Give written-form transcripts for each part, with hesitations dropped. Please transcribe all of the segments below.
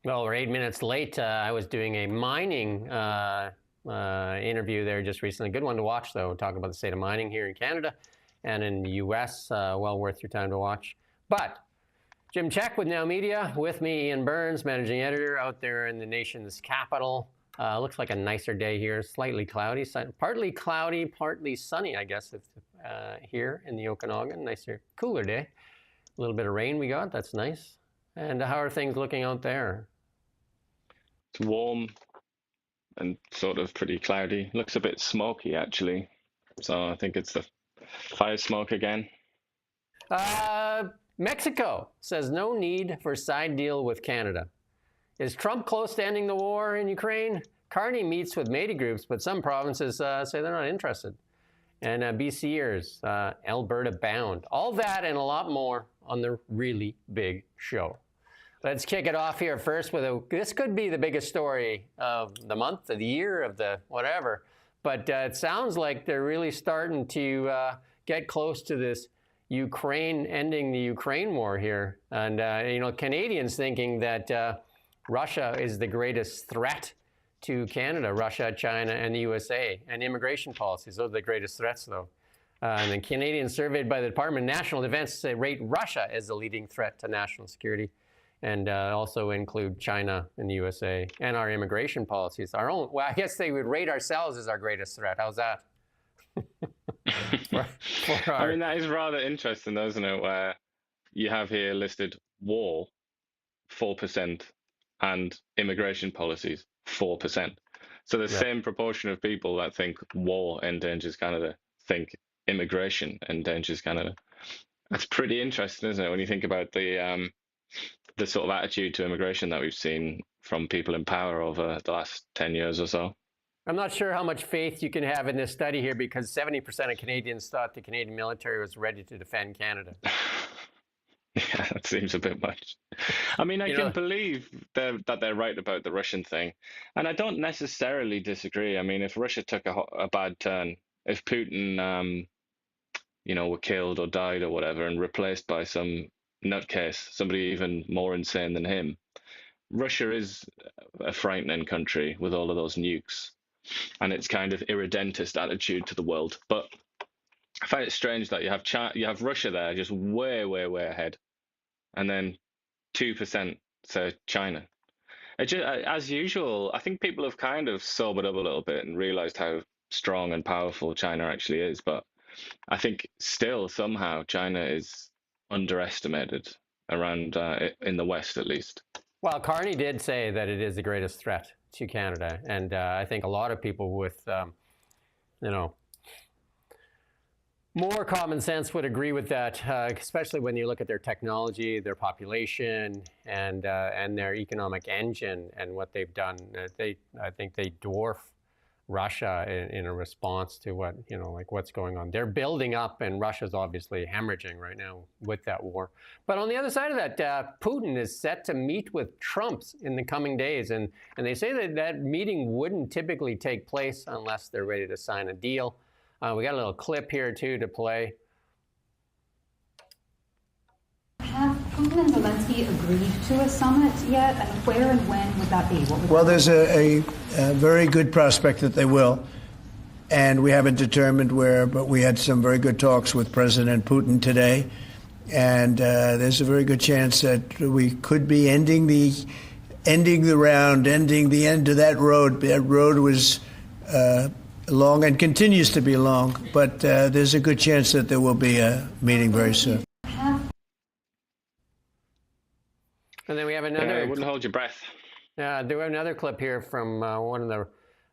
Well, we're 8 minutes late. I was doing a mining interview there just recently. Good one to watch, though. Talking about the state of mining here in Canada and in the U.S. Well worth your time to watch. But Jim Check with Now Media. With me, Ian Burns, managing editor out there in the nation's capital. Looks like a nicer day here. Slightly cloudy, partly cloudy, partly sunny, I guess, it's, here in the Okanagan. Nicer, cooler day. A little bit of rain we got. That's nice. And how are things looking out there? It's warm and sort of pretty cloudy. Looks a bit smoky, actually. So I think it's the fire smoke again. Mexico says no need for side deal with Canada. Is Trump close to ending the war in Ukraine? Carney meets with Métis groups, but some provinces say they're not interested. And BCers, Alberta bound. All that and a lot more on the really big show. Let's kick it off here first with this could be the biggest story of the month, of the year, of the whatever. But it sounds like they're really starting to get close to this ending the Ukraine war here. And, Canadians thinking that Russia is the greatest threat to Canada, Russia, China, and the USA, and immigration policies. Those are the greatest threats, though. And the Canadians surveyed by the Department of National Defense rate Russia as the leading threat to national security, and also include China and the USA and our immigration policies. Our own, well, I guess they would rate ourselves as our greatest threat. How's that? I mean, that is rather interesting, though, isn't it? Where you have here listed war, 4%, and immigration policies, 4%. So the same proportion of people that think war endangers Canada think immigration endangers Canada. That's pretty interesting, isn't it? When you think about the sort of attitude to immigration that we've seen from people in power over the last 10 years or so. I'm not sure how much faith you can have in this study here because 70% of Canadians thought the Canadian military was ready to defend Canada. Yeah, that seems a bit much. I mean, I can believe that they're right about the Russian thing. And I don't necessarily disagree. I mean, if Russia took a bad turn, if Putin, were killed or died or whatever and replaced by some nutcase, somebody even more insane than him, Russia is a frightening country with all of those nukes and its kind of irredentist attitude to the world. But I find it strange that you have Russia there just way, way, way ahead, and then 2% say China. As usual, I think people have kind of sobered up a little bit and realized how strong and powerful China actually is. But I think still somehow China is underestimated around in the West, at least. Well, Carney did say that it is the greatest threat to Canada, and I think a lot of people with, more common sense would agree with that, especially when you look at their technology, their population, and their economic engine and what they've done. I think they dwarf Russia in a response to what's going on. They're building up, and Russia's obviously hemorrhaging right now with that war. But on the other side of that, Putin is set to meet with Trump in the coming days, and they say that meeting wouldn't typically take place unless they're ready to sign a deal. We got a little clip here too to play. Have Putin and Zelensky agreed to a summit yet? And where and when would that be? Well, there's a very good prospect that they will. And we haven't determined where, but we had some very good talks with President Putin today. And there's a very good chance that we could be ending the round, ending the end of that road. That road was long and continues to be long, but there's a good chance that there will be a meeting very soon. And then we have another. I wouldn't hold your breath. Yeah, there was another clip here from one of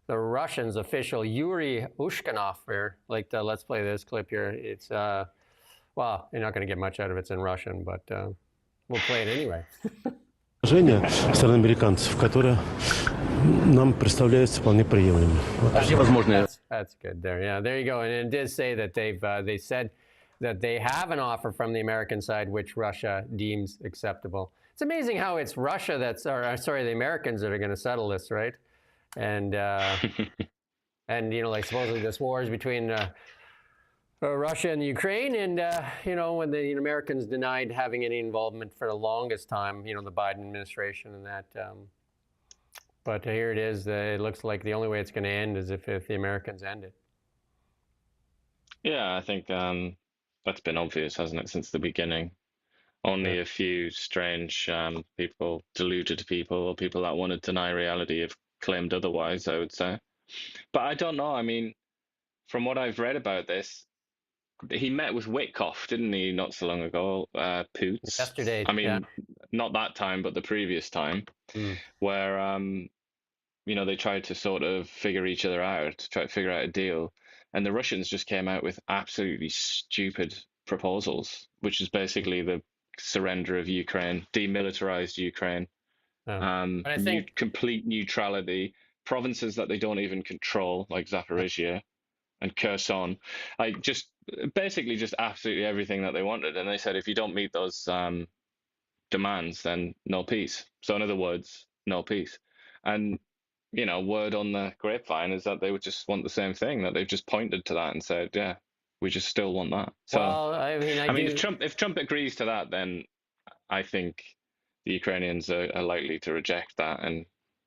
the Russians official, Yuri Ushkanov. Here, let's play this clip here. It's well, you're not going to get much out of it. It's in Russian, but we'll play it anyway. Стороны американцев, которая нам представляется вполне приемлемой. That's good. There you go. And it did say that they said that they have an offer from the American side, which Russia deems acceptable. It's amazing how it's Russia the Americans that are going to settle this, right? And supposedly this war is between Russia and Ukraine, and when the Americans denied having any involvement for the longest time, the Biden administration and that. But here it is. It looks like the only way it's going to end is if the Americans end it. Yeah, I think that's been obvious, hasn't it, since the beginning? Only a few strange people, deluded people, or people that want to deny reality have claimed otherwise, I would say. But I don't know. I mean, from what I've read about this, he met with Witkoff, didn't he, not so long ago? Poots. Yesterday. I mean, yeah. not that time, but the previous time, where they tried to sort of figure each other out, try to figure out a deal, and the Russians just came out with absolutely stupid proposals, which is basically the surrender of Ukraine, demilitarized Ukraine, I think complete neutrality, provinces that they don't even control, like Zaporizhia and Kherson, basically just absolutely everything that they wanted. And they said, if you don't meet those demands, then no peace. So in other words, no peace. And word on the grapevine is that they would just want the same thing, that they've just pointed to that and said, yeah, we just still want that. So, well, I mean, if Trump agrees to that, then I think the Ukrainians are likely to reject that and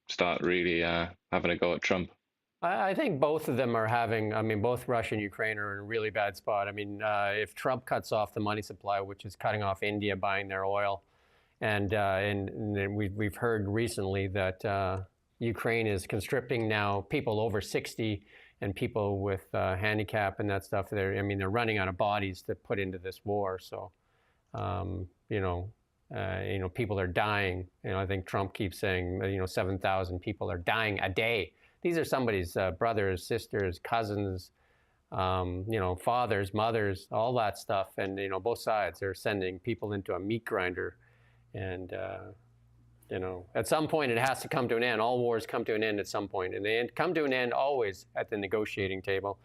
start really having a go at Trump. I think both of them are both Russia and Ukraine are in a really bad spot. I mean, if Trump cuts off the money supply, which is cutting off India buying their oil, and we've heard recently that Ukraine is conscripting now people over 60 and people with handicap and that stuff. They're running out of bodies to put into this war. So, people are dying. I think Trump keeps saying, 7,000 people are dying a day. These are somebody's brothers, sisters, cousins, fathers, mothers, all that stuff. And, both sides are sending people into a meat grinder. And, at some point it has to come to an end. All wars come to an end at some point. And they come to an end always at the negotiating table.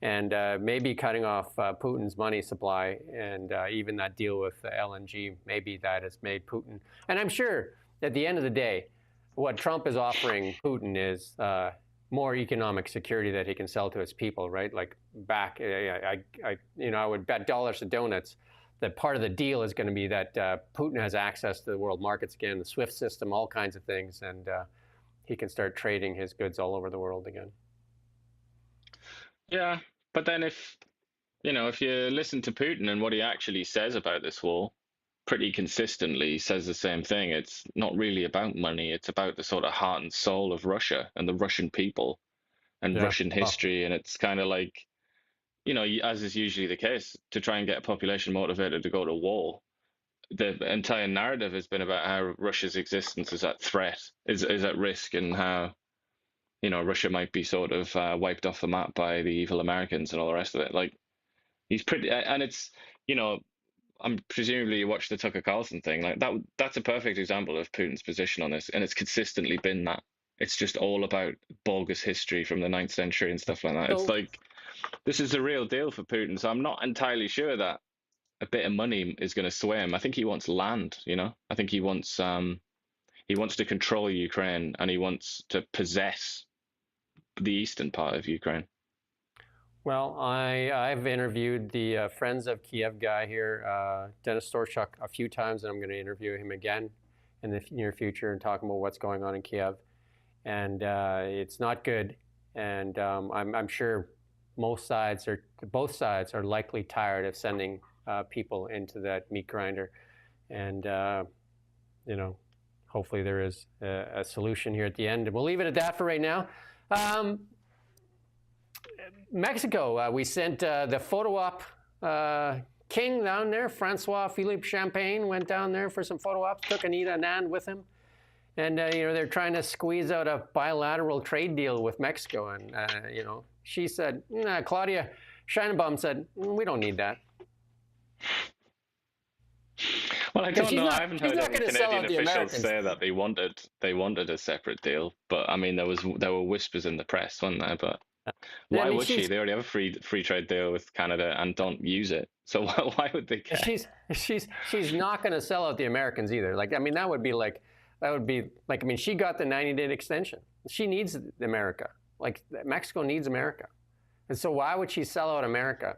And maybe cutting off Putin's money supply and even that deal with LNG, maybe that has made Putin. And I'm sure at the end of the day, what Trump is offering Putin is more economic security that he can sell to his people, right? Like back, I would bet dollars to donuts that part of the deal is going to be that Putin has access to the world markets again, the SWIFT system, all kinds of things, and he can start trading his goods all over the world again. Yeah, but then if you listen to Putin and what he actually says about this war, pretty consistently he says the same thing. It's not really about money. It's about the sort of heart and soul of Russia and the Russian people and Russian history. And it's kind of like, as is usually the case, to try and get a population motivated to go to war. The entire narrative has been about how Russia's existence is at threat, is at risk, and how Russia might be sort of wiped off the map by the evil Americans and all the rest of it. Like, he's pretty, and it's, I'm presumably you watched the Tucker Carlson thing. Like that's a perfect example of Putin's position on this, and it's consistently been that. It's just all about bogus history from the 9th century and stuff like that. It's like, this is the real deal for Putin. So I'm not entirely sure that a bit of money is going to sway him. I think he wants land. I think he wants to control Ukraine, and he wants to possess the eastern part of Ukraine. Well, I've interviewed the Friends of Kiev guy here, Dennis Storchuk, a few times, and I'm going to interview him again in the near future and talk about what's going on in Kiev. And it's not good. And I'm sure both sides are likely tired of sending people into that meat grinder. And, hopefully there is a solution here at the end. We'll leave it at that for right now. Mexico, we sent the photo op king down there. Francois Philippe Champagne went down there for some photo ops, took Anita Anand with him. And, they're trying to squeeze out a bilateral trade deal with Mexico. And, she said, Claudia Sheinbaum said, we don't need that. Well, I don't know. I haven't heard any Canadian officials say that they wanted a separate deal. But I mean, there were whispers in the press, weren't there? But why would she? They already have a free trade deal with Canada and don't use it. So why would they care? She's not going to sell out the Americans either. Like, I mean, that would be like, I mean, she got the 90-day extension. She needs America. Like, Mexico needs America. And so why would she sell out America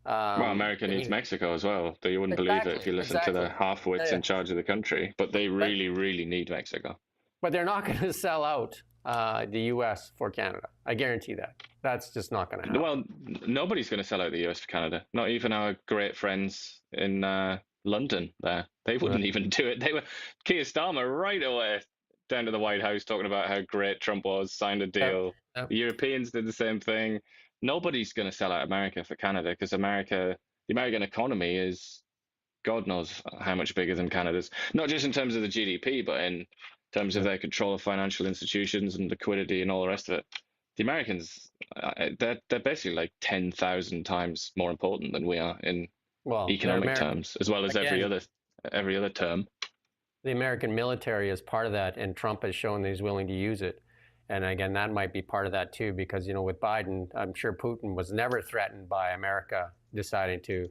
Well, America needs Mexico as well. You wouldn't believe it if you listen to the half-wits in charge of the country, but they really, really need Mexico. But they're not going to sell out the U.S. for Canada. I guarantee that. That's just not going to happen. Well, nobody's going to sell out the U.S. for Canada. Not even our great friends in London there. They wouldn't even do it. They were Keir Starmer right away down to the White House talking about how great Trump was, signed a deal. Yep. The Europeans did the same thing. Nobody's going to sell out America for Canada because the American economy is God knows how much bigger than Canada's. Not just in terms of the GDP, but in terms of their control of financial institutions and liquidity and all the rest of it. The Americans, they're basically like 10,000 times more important than we are in economic terms, as well as every other term. The American military is part of that, and Trump has shown that he's willing to use it. And again, that might be part of that too, because, with Biden, I'm sure Putin was never threatened by America deciding to,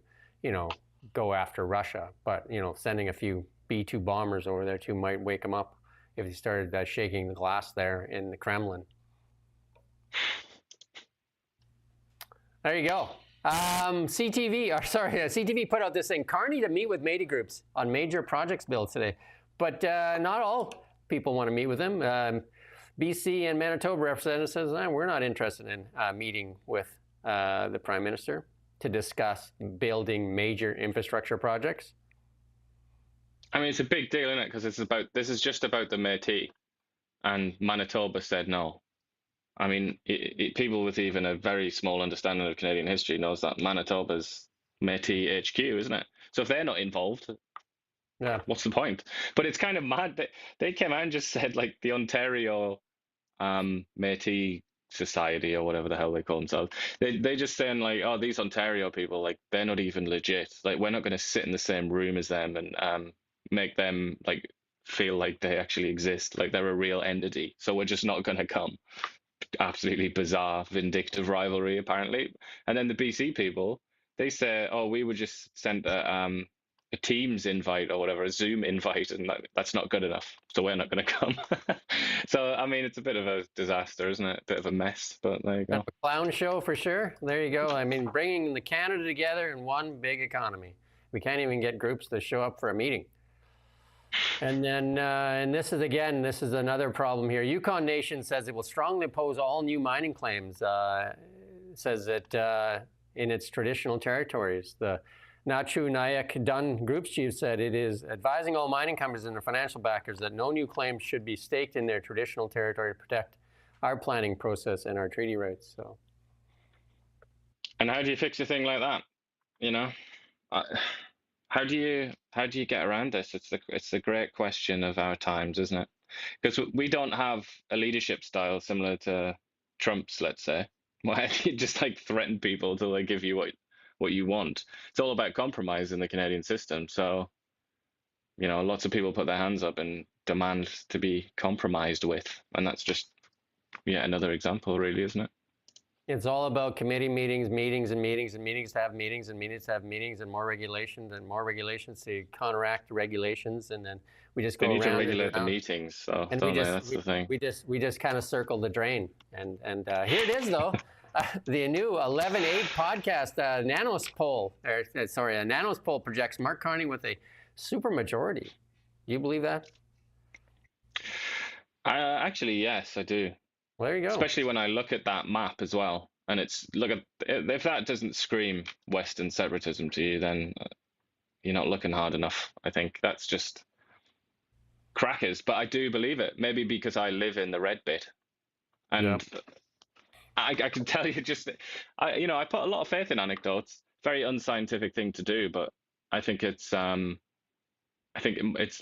go after Russia. But, sending a few B-2 bombers over there too might wake him up if he started shaking the glass there in the Kremlin. There you go. CTV put out this thing, Carney to meet with Métis groups on major projects bill today. But not all people want to meet with him. BC and Manitoba representatives says, we're not interested in meeting with the Prime Minister to discuss building major infrastructure projects. I mean, it's a big deal, isn't it? Because this is just about the Métis, and Manitoba said no. I mean, people with even a very small understanding of Canadian history knows that Manitoba's Métis HQ, isn't it? So if they're not involved, what's the point? But it's kind of mad that they came out and just said, like, the Ontario Métis Society or whatever the hell they call themselves. They just saying, like, oh, these Ontario people, like, they're not even legit. Like, we're not going to sit in the same room as them and make them, like, feel like they actually exist, like they're a real entity. So we're just not going to come. Absolutely bizarre, vindictive rivalry, apparently. And then the BC people, they say, oh, we would just send a Teams invite or whatever, a Zoom invite, and that's not good enough, so we're not going to come. So, I mean, it's a bit of a disaster, isn't it? A bit of a mess, but there you go. A clown show for sure. There you go. I mean, bringing the Canada together in one big economy. We can't even get groups to show up for a meeting. And then, and this is another problem here. Yukon Nation says it will strongly oppose all new mining claims. Says that in its traditional territories, the Nachu Nayak Dun Group's chief said it is advising all mining companies and their financial backers that no new claims should be staked in their traditional territory to protect our planning process and our treaty rights. So, and how do you fix a thing like that? How do you get around this? It's the great question of our times, isn't it? Because we don't have a leadership style similar to Trump's, let's say, where you just like threaten people till they give you what you want. It's all about compromise in the Canadian system. So, lots of people put their hands up and demand to be compromised with, and that's just another example, really, isn't it? It's all about committee meetings to have meetings, and meetings to have meetings, and more regulations to counteract the regulations, and then we just go around. They need to regulate the meetings, so that's the thing. We just kind of circle the drain, and here it is though, the new 11-8 podcast Nanos poll. A Nanos poll projects Mark Carney with a supermajority. Do you believe that? Actually, yes, I do. Well, there you go. Especially when I look at that map as well, and if that doesn't scream Western separatism to you, then you're not looking hard enough. I think that's just crackers. But I do believe it. Maybe because I live in the red bit, and I can tell you I put a lot of faith in anecdotes. Very unscientific thing to do, but I think it's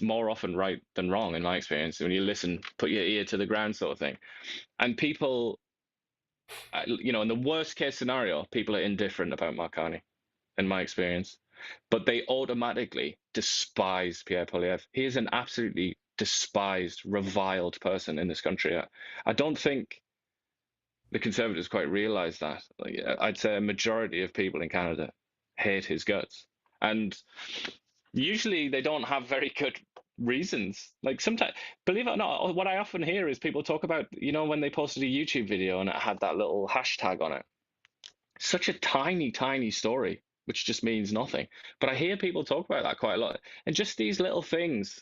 more often right than wrong in my experience. When you listen, put your ear to the ground sort of thing. And people, in the worst case scenario, people are indifferent about Mark Carney, in my experience. But they automatically despise Pierre Poilievre. He is an absolutely despised, reviled person in this country. I don't think the Conservatives quite realise that. I'd say a majority of people in Canada hate his guts. And usually they don't have very good reasons. Like sometimes, believe it or not, what I often hear is people talk about, when they posted a YouTube video and it had that little hashtag on it. Such a tiny, tiny story which just means nothing. But I hear people talk about that quite a lot, and just these little things.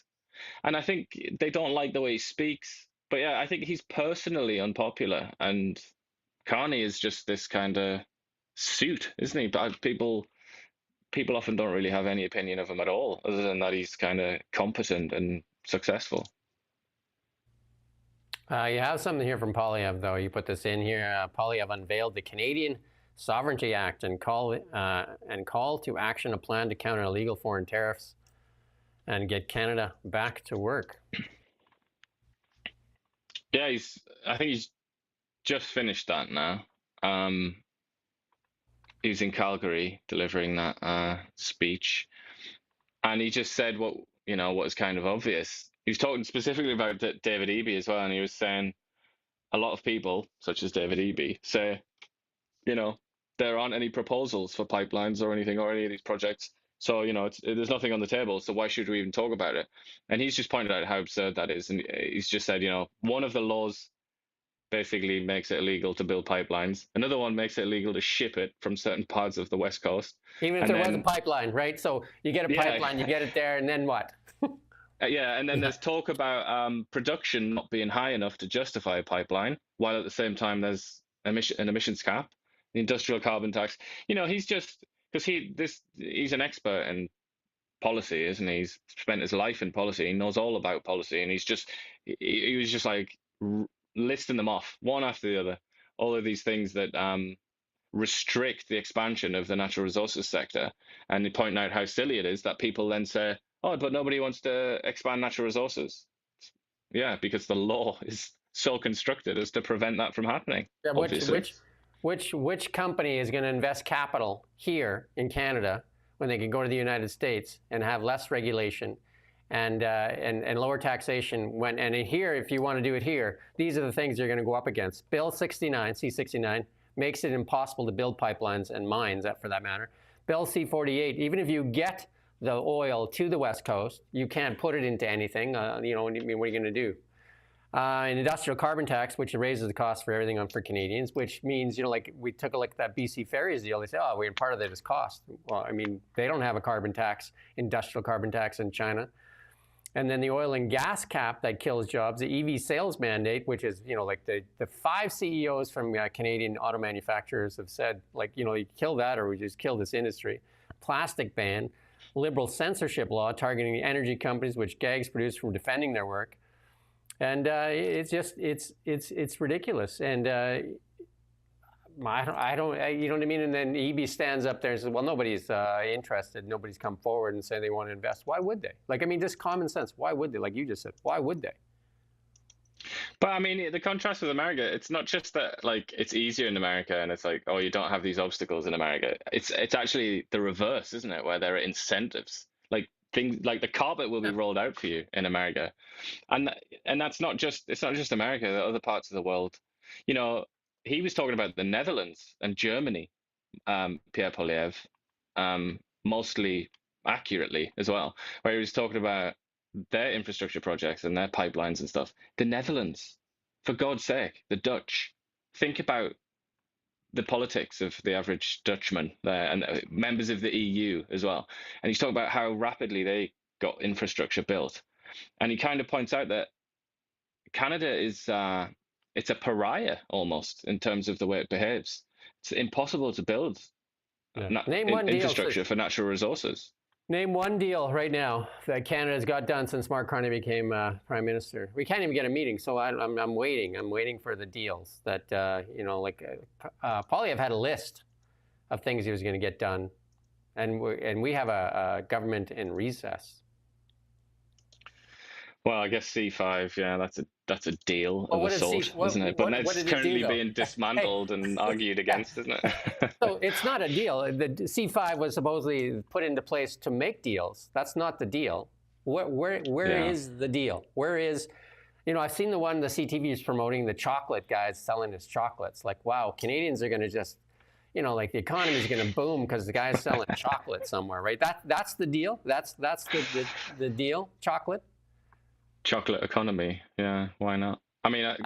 And I think they don't like the way he speaks. But yeah, I think he's personally unpopular, and Carney is just this kind of suit, isn't he? But people often don't really have any opinion of him at all, other than that he's kind of competent and successful. You have something here from Polyev, though. You put this in here. Polyev unveiled the Canadian Sovereignty Act and call to action a plan to counter illegal foreign tariffs and get Canada back to work. Yeah, I think he's just finished that now. He's in Calgary delivering that speech, and he just said what is kind of obvious. He was talking specifically about David Eby as well, and he was saying a lot of people, such as David Eby, say, there aren't any proposals for pipelines or anything or any of these projects. So, there's nothing on the table. So why should we even talk about it? And he's just pointed out how absurd that is. And he's just said, one of the laws basically makes it illegal to build pipelines. Another one makes it illegal to ship it from certain parts of the West Coast. Even if there was a pipeline, right? So you get a pipeline, you get it there, and then what? And then there's talk about production not being high enough to justify a pipeline, while at the same time there's an emissions cap, the industrial carbon tax. He's just, because he's an expert in policy, isn't he? He's spent his life in policy. He knows all about policy, and he was just like listing them off one after the other. All of these things that restrict the expansion of the natural resources sector, and they point out how silly it is that people then say, "Oh, but nobody wants to expand natural resources." Yeah, because the law is so constructed as to prevent that from happening. Yeah, which company is going to invest capital here in Canada when they can go to the United States and have less regulation and lower taxation? And here, if you want to do it here, these are the things you're going to go up against. Bill 69, C-69, makes it impossible to build pipelines and mines, for that matter. Bill C-48, even if you get the oil to the West Coast, you can't put it into anything. What are you going to do? An industrial carbon tax, which raises the cost for everything for Canadians, which means, like we took a look at that BC Ferries deal. They say, oh, part of that is cost. Well, they don't have a carbon tax, industrial carbon tax in China. And then the oil and gas cap that kills jobs, the EV sales mandate, which is, like the 5 CEOs from Canadian auto manufacturers have said, you kill that or we just kill this industry. Plastic ban, liberal censorship law targeting the energy companies, which gags producers from defending their work. And it's ridiculous. And I don't, you know what I mean? And then EB stands up there and says, well, nobody's interested. Nobody's come forward and say they want to invest. Why would they? Just common sense. Why would they? Like you just said, why would they? But the contrast with America, it's not just that it's easier in America and it's like, oh, you don't have these obstacles in America. It's actually the reverse, isn't it? Where there are incentives. Things like the carpet will be rolled out for you in America, and it's not just America. There are other parts of the world. He was talking about the Netherlands and Germany, Pierre Polyev, mostly accurately as well, where he was talking about their infrastructure projects and their pipelines and stuff. The Netherlands, for God's sake, the Dutch. Think about the politics of the average Dutchman there, and members of the EU as well. And he's talking about how rapidly they got infrastructure built. And he kind of points out that Canada is it's a pariah almost in terms of the way it behaves. It's impossible to build infrastructure for natural resources. Name one deal right now that Canada's got done since Mark Carney became Prime Minister. We can't even get a meeting, so I'm waiting. I'm waiting for the deals that, Polyev had a list of things he was going to get done, and we have a government in recess. Well, I guess C5, yeah, that's a deal of a sort, isn't it? But it's currently being dismantled and argued against, isn't it? So it's not a deal. The C5 was supposedly put into place to make deals. That's not the deal. Where is the deal? Where is, I've seen the one the CTV is promoting, the chocolate guys selling his chocolates. Like, wow, Canadians are going to just, the economy is going to boom because the guy's selling chocolate somewhere, right? That's the deal. That's the deal. Chocolate economy. Yeah, why not?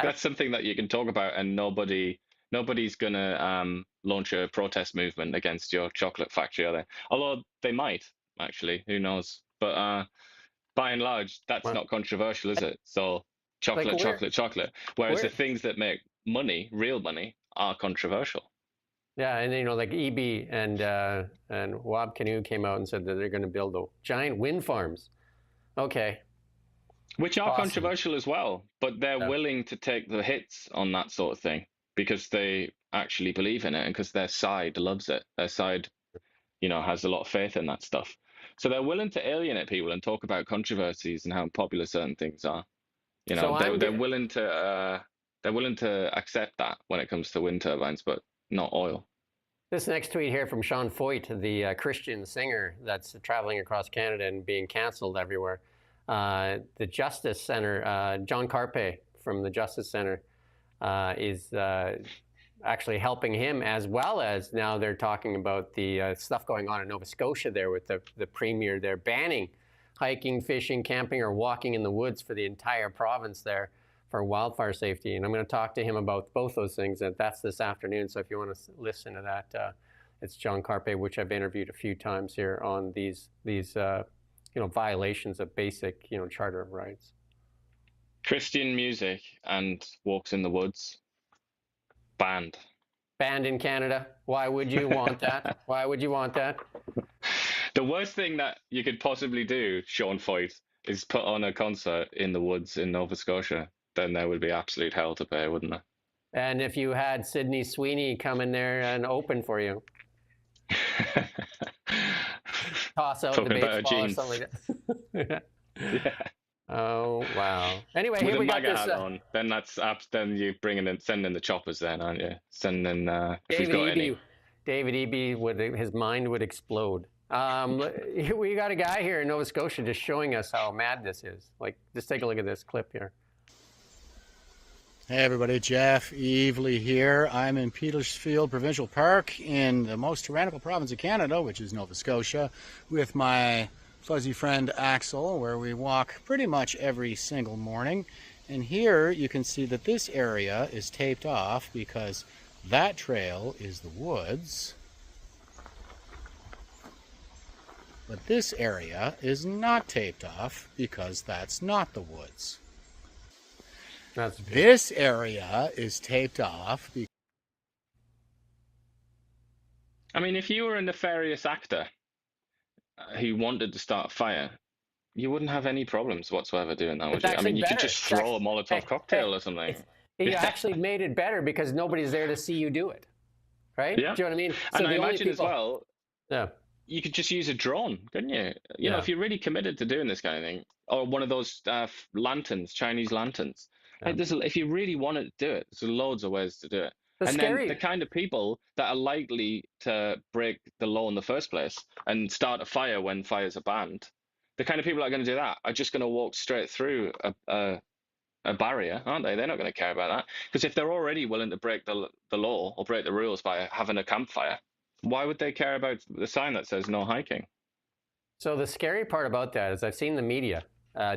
That's something that you can talk about and nobody Nobody's going to launch a protest movement against your chocolate factory, are they? Although they might, actually. Who knows? But by and large, that's not controversial, is it? So chocolate, chocolate, chocolate. Whereas the things that make money, real money, are controversial. Yeah, and like EB and Wab Canoe came out and said that they're going to build the giant wind farms. Okay. Which are controversial as well, but they're willing to take the hits on that sort of thing because they actually believe in it and because their side loves it. Their side, has a lot of faith in that stuff. So they're willing to alienate people and talk about controversies and how popular certain things are. They're willing to accept that when it comes to wind turbines, but not oil. This next tweet here from Sean Foyt, the Christian singer that's traveling across Canada and being canceled everywhere. The Justice Center, John Carpe from the Justice Center is actually helping him, as well as now they're talking about the stuff going on in Nova Scotia there with the premier. They're banning hiking, fishing, camping, or walking in the woods for the entire province there for wildfire safety. And I'm going to talk to him about both those things, and that's this afternoon. So if you want to listen to that, it's John Carpe, which I've interviewed a few times here on these violations of basic, Charter of Rights. Christian music and walks in the woods, banned. Banned in Canada. Why would you want that? Why would you want that? The worst thing that you could possibly do, Sean Foyt, is put on a concert in the woods in Nova Scotia. Then there would be absolute hell to pay, wouldn't there? And if you had Sydney Sweeney come in there and open for you. Toss out Talking the baseball or jeans. something like that. Yeah. Oh wow! Anyway, with here we got this. Hat on, then that's then you sending the choppers, then, aren't you? Sending if you've got any. David Eby his mind would explode. We got a guy here in Nova Scotia just showing us how mad this is. Like, just take a look at this clip here. Hey everybody, Jeff Evely here. I'm in Petersfield Provincial Park in the most tyrannical province of Canada, which is Nova Scotia, with my fuzzy friend Axel, where we walk pretty much every single morning. And here you can see that this area is taped off because that trail is the woods. But this area is not taped off because that's not the woods. This area is taped off. I mean, if you were a nefarious actor who wanted to start a fire, you wouldn't have any problems whatsoever doing that, would you? I mean, you could just throw a Molotov cocktail or something. You actually made it better because nobody's there to see you do it, right? Yeah. Do you know what I mean? And I imagine as well, yeah, you could just use a drone, couldn't you? You know, if you're really committed to doing this kind of thing, or one of those lanterns, Chinese lanterns. Like, if you really wanted to do it, there's loads of ways to do it. Then the kind of people that are likely to break the law in the first place and start a fire when fires are banned, the kind of people that are going to do that are just going to walk straight through a barrier, aren't they? They're not going to care about that. Because if they're already willing to break the law or break the rules by having a campfire, why would they care about the sign that says no hiking? So the scary part about that is I've seen the media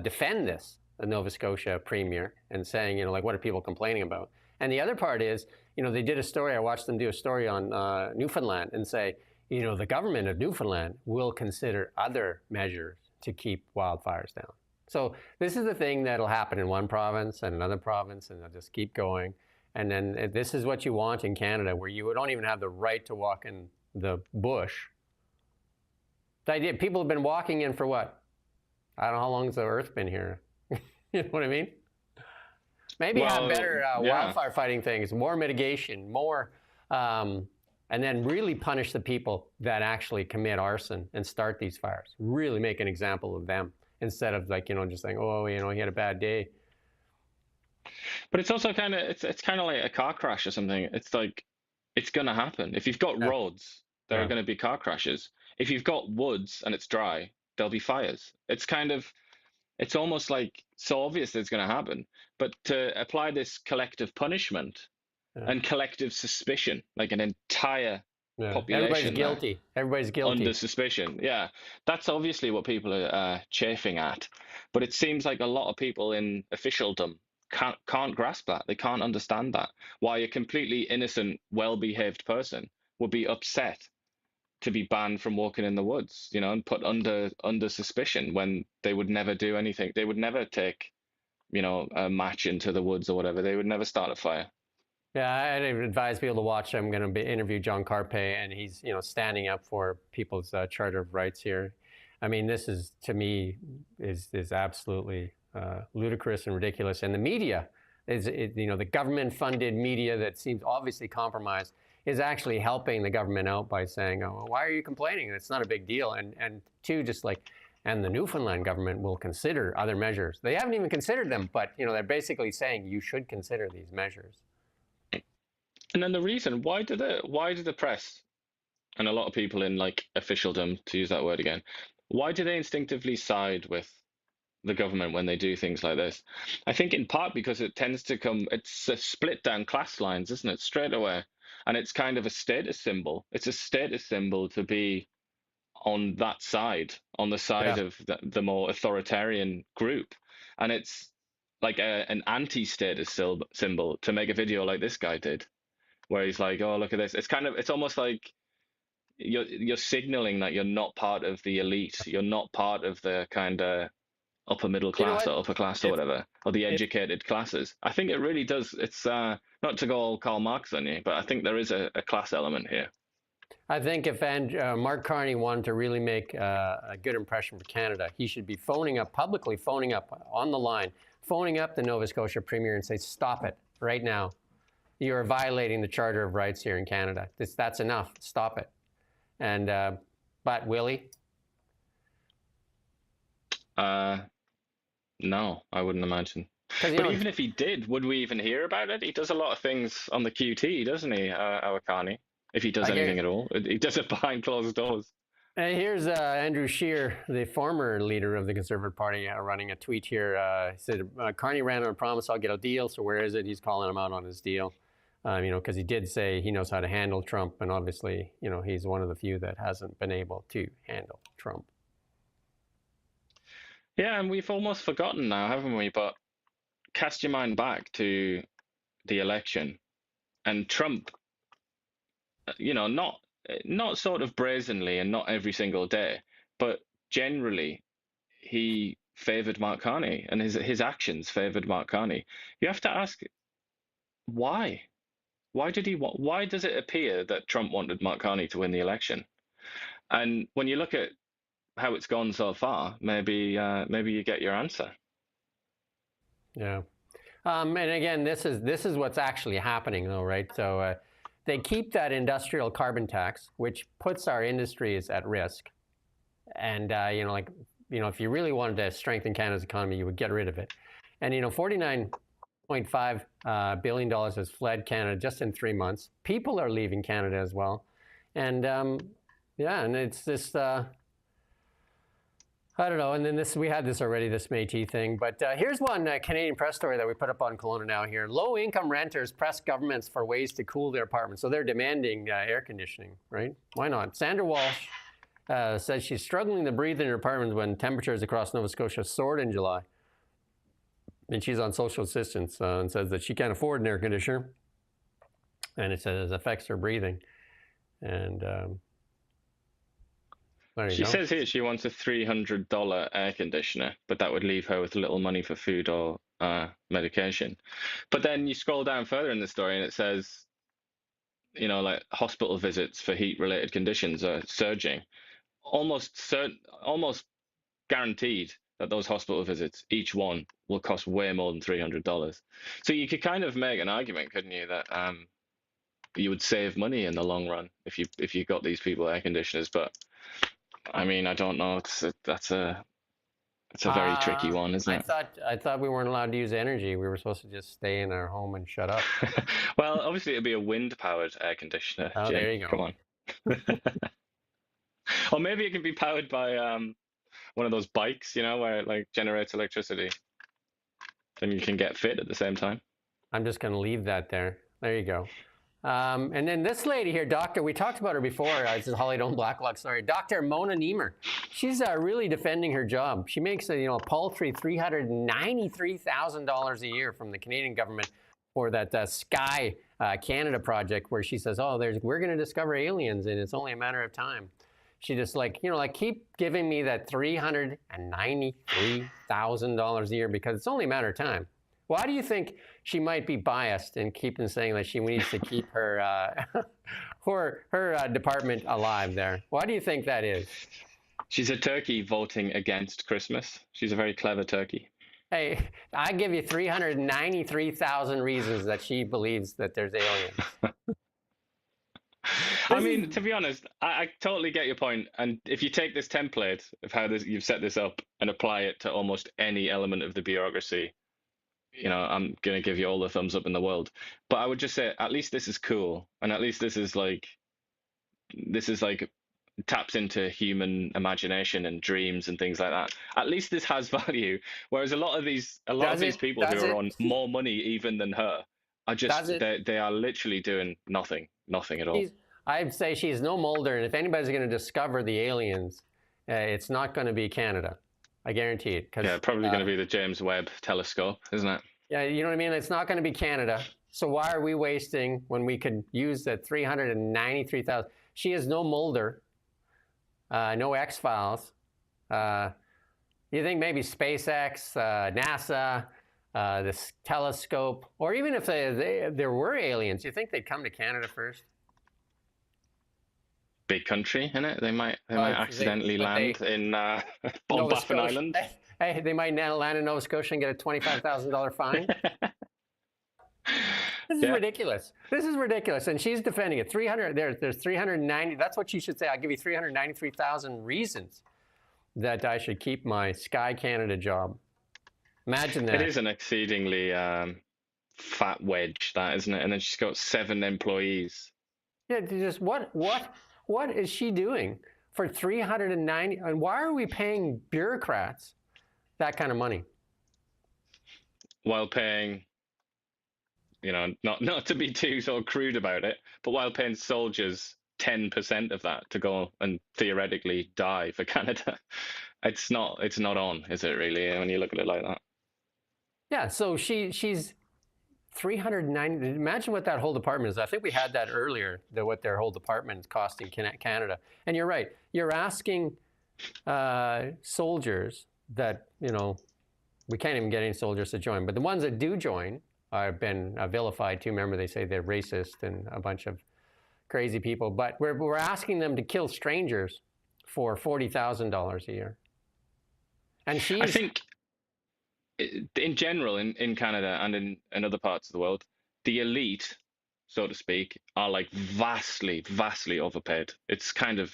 defend this, the Nova Scotia premier, and saying, what are people complaining about? And the other part is, they did a story, I watched them do a story on Newfoundland and say, the government of Newfoundland will consider other measures to keep wildfires down. So this is the thing that'll happen in one province and another province, and they'll just keep going. And then this is what you want in Canada, where you don't even have the right to walk in the bush. The idea, people have been walking in for what? I don't know how long has the earth been here. You know what I mean? Maybe have better wildfire fighting things, more mitigation, more, and then really punish the people that actually commit arson and start these fires. Really make an example of them instead of just saying, oh, he had a bad day. But it's also kind of it's kind of like a car crash or something. It's like it's going to happen. If you've got roads, there are going to be car crashes. If you've got woods and it's dry, there'll be fires. It's almost like so obvious that it's going to happen. But to apply this collective punishment and collective suspicion, like an entire population, everybody's guilty under suspicion. Yeah, that's obviously what people are chafing at. But it seems like a lot of people in officialdom can't grasp that. They can't understand that. Why a completely innocent, well-behaved person would be upset to be banned from walking in the woods, and put under suspicion when they would never do anything. They would never take, a match into the woods or whatever. They would never start a fire. Yeah, I'd advise people to watch. I'm going to interview John Carpe, and he's standing up for people's Charter of Rights here. I mean, this is, to me, is absolutely ludicrous and ridiculous. And the media the government-funded media that seems obviously compromised is actually helping the government out by saying, "Oh, well, why are you complaining? It's not a big deal." And two, just like, and the Newfoundland government will consider other measures. They haven't even considered them, but they're basically saying you should consider these measures. And then the reason why do the press and a lot of people in like officialdom, to use that word again, why do they instinctively side with the government when they do things like this? I think in part because it tends to it's a split down class lines, isn't it, straight away? And it's kind of a status symbol. It's a status symbol to be on that side, on the side of the more authoritarian group. And it's like an anti-status symbol to make a video like this guy did, where he's like, "Oh, look at this." It's almost like you're signaling that you're not part of the elite. You're not part of the kind of upper middle class or upper class or whatever, or the educated classes. I think it really does. It's not to go all Karl Marx on you, but I think there is a class element here. I think if Mark Carney wanted to really make a good impression for Canada, he should be publicly phoning up on the line, phoning up the Nova Scotia Premier and say, "Stop it right now. You are violating the Charter of Rights here in Canada. That's enough. Stop it." And but will he? No, I wouldn't imagine. But even if he did, would we even hear about it? He does a lot of things on the QT, doesn't he, our Carney? If he does anything at all, he does it behind closed doors. Here's Andrew Scheer, the former leader of the Conservative Party, running a tweet here. He said, "Carney ran on a promise, I'll get a deal, so where is it?" He's calling him out on his deal. Because he did say he knows how to handle Trump, and obviously, he's one of the few that hasn't been able to handle Trump. Yeah, and we've almost forgotten now, haven't we? But cast your mind back to the election, and Trump, not sort of brazenly and not every single day, but generally, he favored Mark Carney, and his actions favored Mark Carney. You have to ask, why? Why does it appear that Trump wanted Mark Carney to win the election? And when you look at how it's gone so far, maybe you get your answer. Yeah, and again, this is what's actually happening, though, right? So they keep that industrial carbon tax, which puts our industries at risk. And if you really wanted to strengthen Canada's economy, you would get rid of it. And $49.5 billion has fled Canada just in 3 months. People are leaving Canada as well, and and it's this. I don't know. And then we had this already, this Métis thing. But here's one Canadian press story that we put up on Kelowna Now here. Low-income renters press governments for ways to cool their apartments. So they're demanding air conditioning, right? Why not? Sandra Walsh says she's struggling to breathe in her apartment when temperatures across Nova Scotia soared in July. And she's on social assistance and says that she can't afford an air conditioner. And it says it affects her breathing. And she says here she wants a $300 air conditioner, but that would leave her with little money for food or medication. But then you scroll down further in the story and it says, like hospital visits for heat-related conditions are surging. Almost guaranteed that those hospital visits, each one, will cost way more than $300. So you could kind of make an argument, couldn't you, that you would save money in the long run if you got these people air conditioners. But I mean, I don't know. It's a very tricky one, isn't it? I thought we weren't allowed to use energy. We were supposed to just stay in our home and shut up. Well, obviously it'd be a wind-powered air conditioner. Oh, Jim. there you go. Come on. Or maybe it can be powered by one of those bikes, where it like generates electricity. Then you can get fit at the same time. I'm just going to leave that there. There you go. And then this lady here, Doctor, we talked about her before. This is Holly Don't Blacklock, sorry. Dr. Mona Niemer. She's really defending her job. She makes a paltry $393,000 a year from the Canadian government for that Sky Canada project, where she says, "Oh, we're going to discover aliens, and it's only a matter of time." She just keep giving me that $393,000 a year because it's only a matter of time. Why do you think she might be biased in keeping saying that she needs to keep her her department alive there? Why do you think that is? She's a turkey voting against Christmas. She's a very clever turkey. Hey, I give you 393,000 reasons that she believes that there's aliens. I mean, to be honest, I totally get your point. And if you take this template of how you've set this up and apply it to almost any element of the bureaucracy, I'm going to give you all the thumbs up in the world. But I would just say, at least this is cool. And at least this is like taps into human imagination and dreams and things like that. At least this has value. Whereas a lot of these people who are on more money even than her are just, they are literally doing nothing at all. I'd say she's no Mulder. And if anybody's going to discover the aliens, it's not going to be Canada. I guarantee it. Yeah, probably going to be the James Webb telescope, isn't it? Yeah, you know what I mean? It's not going to be Canada. So why are we wasting when we could use that 393,000? She is no Mulder, no X-Files. You think maybe SpaceX, NASA, this telescope, or even if there were aliens, you think they'd come to Canada first? Big country, innit? They might accidentally land in Bombaffin Island. Hey, they might land in Nova Scotia and get a $25,000 fine. This is ridiculous. This is ridiculous. And she's defending it. There's 390. That's what she should say. I'll give you 393,000 reasons that I should keep my Sky Canada job. Imagine that. It is an exceedingly fat wedge, that, isn't it? And then she's got 7 employees. Yeah, just what is she doing for 390? And why are we paying bureaucrats that kind of money? While paying, not to be too sort of crude about it, but while paying soldiers 10% of that to go and theoretically die for Canada, it's not on, is it really, when you look at it like that? Yeah, so she's 390. Imagine what that whole department is. I think we had that earlier, what their whole department is costing Canada. And you're right. You're asking soldiers that, we can't even get any soldiers to join. But the ones that do join have been vilified too. Remember, they say they're racist and a bunch of crazy people. But we're asking them to kill strangers for $40,000 a year. And I think in general, in Canada and in other parts of the world, the elite, so to speak, are like vastly overpaid. It's kind of,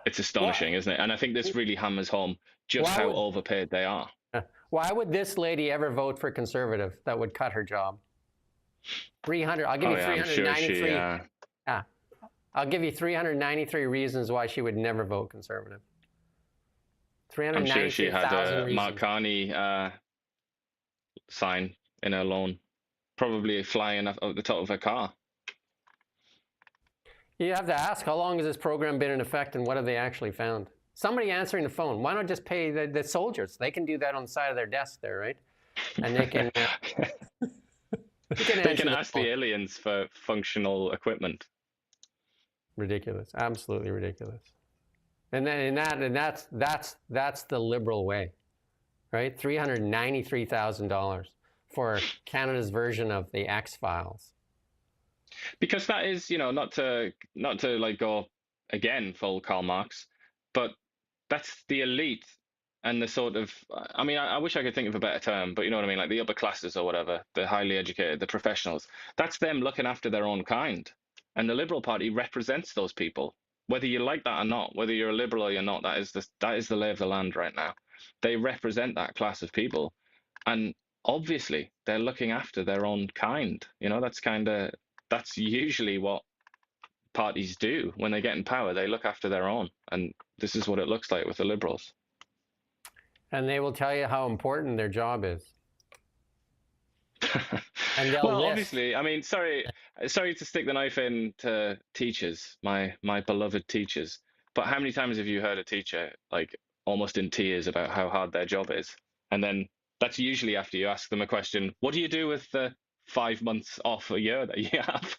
it's astonishing, isn't it? And I think this really hammers home just how overpaid they are. Why would this lady ever vote for Conservative that would cut her job? 300. I'll give you 393. I'll give you 393 reasons why she would never vote Conservative. I'm sure she had a Mark Carney sign in her lawn, probably flying at the top of her car. You have to ask, how long has this program been in effect and what have they actually found? Somebody answering the phone. Why not just pay the soldiers? They can do that on the side of their desk there, right? And they can they can ask the aliens for functional equipment. Ridiculous, absolutely ridiculous. And that's the liberal way, right? $393,000 for Canada's version of the X-Files. Because that is, not to like go again full Karl Marx, but that's the elite and the sort of, I wish I could think of a better term, but you know what I mean, like the upper classes or whatever, the highly educated, the professionals. That's them looking after their own kind. And the Liberal Party represents those people. Whether you like that or not, whether you're a liberal or you're not, that is the lay of the land right now. They represent that class of people. And obviously, they're looking after their own kind. That's usually what parties do when they get in power. They look after their own. And this is what it looks like with the Liberals. And they will tell you how important their job is. And they'll Well, list. obviously, I mean, sorry to stick the knife in to teachers, my beloved teachers. But how many times have you heard a teacher like almost in tears about how hard their job is? And then that's usually after you ask them a question, what do you do with the 5 months off a year that you have?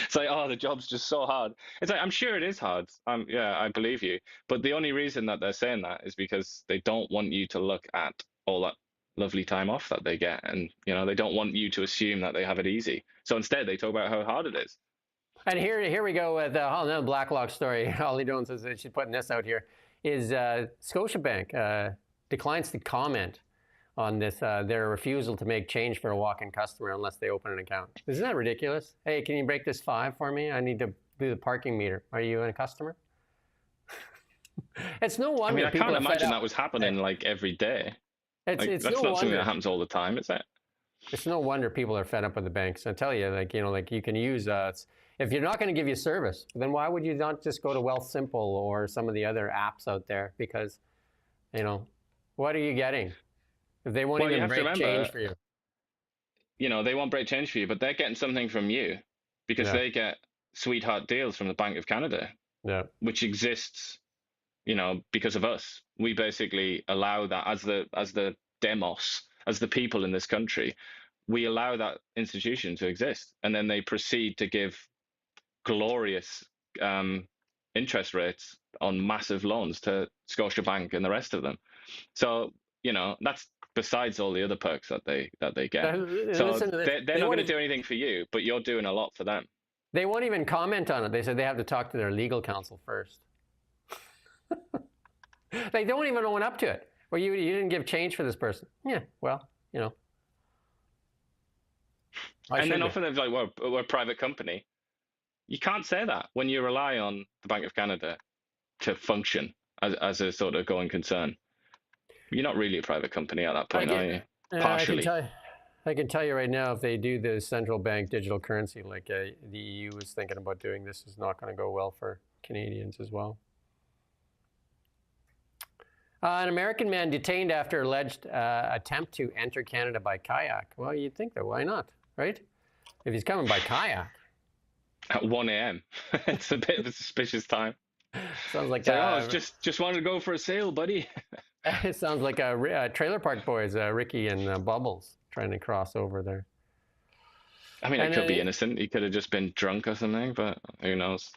It's like, oh, the job's just so hard. It's like, I'm sure it is hard. Yeah, I believe you. But the only reason that they're saying that is because they don't want you to look at all that lovely time off that they get, and they don't want you to assume that they have it easy. So instead, they talk about how hard it is. And here we go with another Blacklock story. Holly Jones says that she's putting this out here. Is Scotiabank declines to comment on this their refusal to make change for a walk-in customer unless they open an account. Isn't that ridiculous? Hey, can you break this 5 for me? I need to do the parking meter. Are you a customer? It's no wonder. I mean, I can't imagine that was happening like every day. It's that's no not something wonder. that happens all the time, is it? It's no wonder people are fed up with the banks. I tell you, like you can use if you're not going to give you service, then why would you not just go to Wealthsimple or some of the other apps out there? Because, what are you getting? If they won't even break change for you. They won't break change for you, but they're getting something from you because they get sweetheart deals from the Bank of Canada, which exists, because of us. We basically allow that as the demos, as the people in this country, we allow that institution to exist, and then they proceed to give glorious interest rates on massive loans to Scotiabank and the rest of them. So that's besides all the other perks that they get. So they're not going to do anything for you, but you're doing a lot for them. They won't even comment on it. They said they have to talk to their legal counsel first. They don't even own up to it. Well, you didn't give change for this person. Yeah, well, And then often they're like, well, we're a private company. You can't say that when you rely on the Bank of Canada to function as a sort of going concern. You're not really a private company at that point, are you? Partially. I can tell you right now, if they do the central bank digital currency, like the EU is thinking about doing, this is not going to go well for Canadians as well. An American man detained after alleged attempt to enter Canada by kayak. Well, you'd think that. Why not, right? If he's coming by kayak. At 1 a.m. It's a bit of a suspicious time. Sounds like just wanted to go for a sail, buddy. It sounds like a Trailer Park Boys, Ricky and Bubbles trying to cross over there. I mean, it could be innocent. He could have just been drunk or something, but who knows?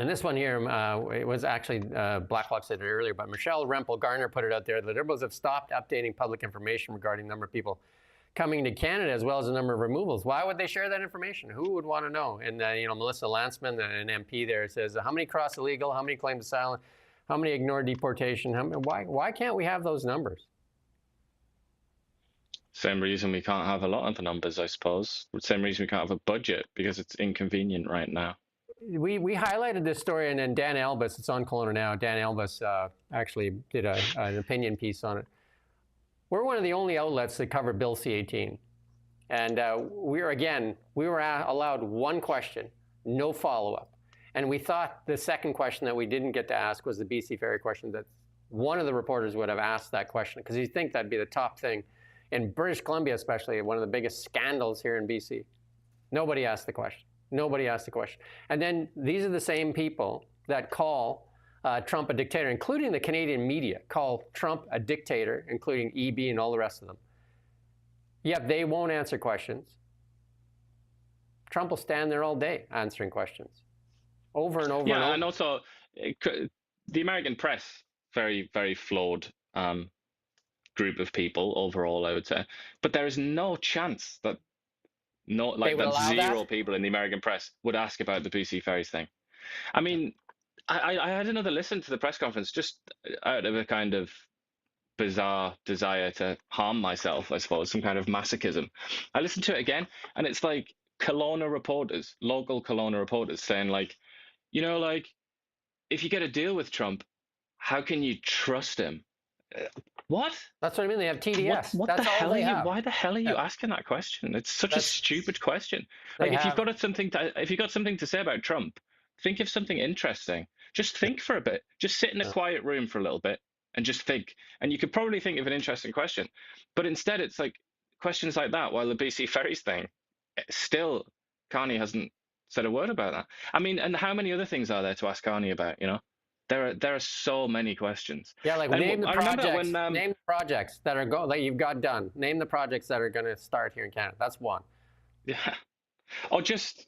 And this one here, it was actually, Blacklock said it earlier, but Michelle Rempel-Garner put it out there. The Liberals have stopped updating public information regarding the number of people coming to Canada as well as the number of removals. Why would they share that information? Who would want to know? And Melissa Landsman, an MP there, says, how many cross illegal, how many claimed asylum, how many ignored deportation? Why can't we have those numbers? Same reason we can't have a lot of the numbers, I suppose. Same reason we can't have a budget, because it's inconvenient right now. We highlighted this story, and then Dan Elvis, it's on Kelowna now, Dan Elvis actually did an opinion piece on it. We're one of the only outlets that cover Bill C-18. And we were allowed one question, no follow-up. And we thought the second question that we didn't get to ask was the BC Ferry question, that one of the reporters would have asked that question, because you think that'd be the top thing. In British Columbia especially, one of the biggest scandals here in BC. Nobody asked the question. Nobody asked the question. And then these are the same people that call Trump a dictator, including the Canadian media, call Trump a dictator, including EB and all the rest of them. Yet they won't answer questions. Trump will stand there all day answering questions. Over and over and over. Yeah, and also the American press, very, very flawed group of people overall, I would say. But there is no chance that zero people in the American press would ask about the BC Ferries thing. I mean, I had another listen to the press conference just out of a kind of bizarre desire to harm myself, I suppose, some kind of masochism. I listened to it again, and it's like Kelowna reporters, local Kelowna reporters saying like, if you get a deal with Trump, how can you trust him? What? That's what I mean. They have TDS. What the hell are you? Why the hell are you asking that question? It's such a stupid question. Like, if you've got something to say about Trump, think of something interesting. Just think for a bit. Just sit in a quiet room for a little bit and just think. And you could probably think of an interesting question. But instead, it's like questions like that, while the BC Ferries thing, still Carney hasn't said a word about that. I mean, and how many other things are there to ask Carney about? There are so many questions. Yeah, like And name the I remember projects. when Name the projects that are that you've got done. Name the projects that are going to start here in Canada. That's one. yeah, or just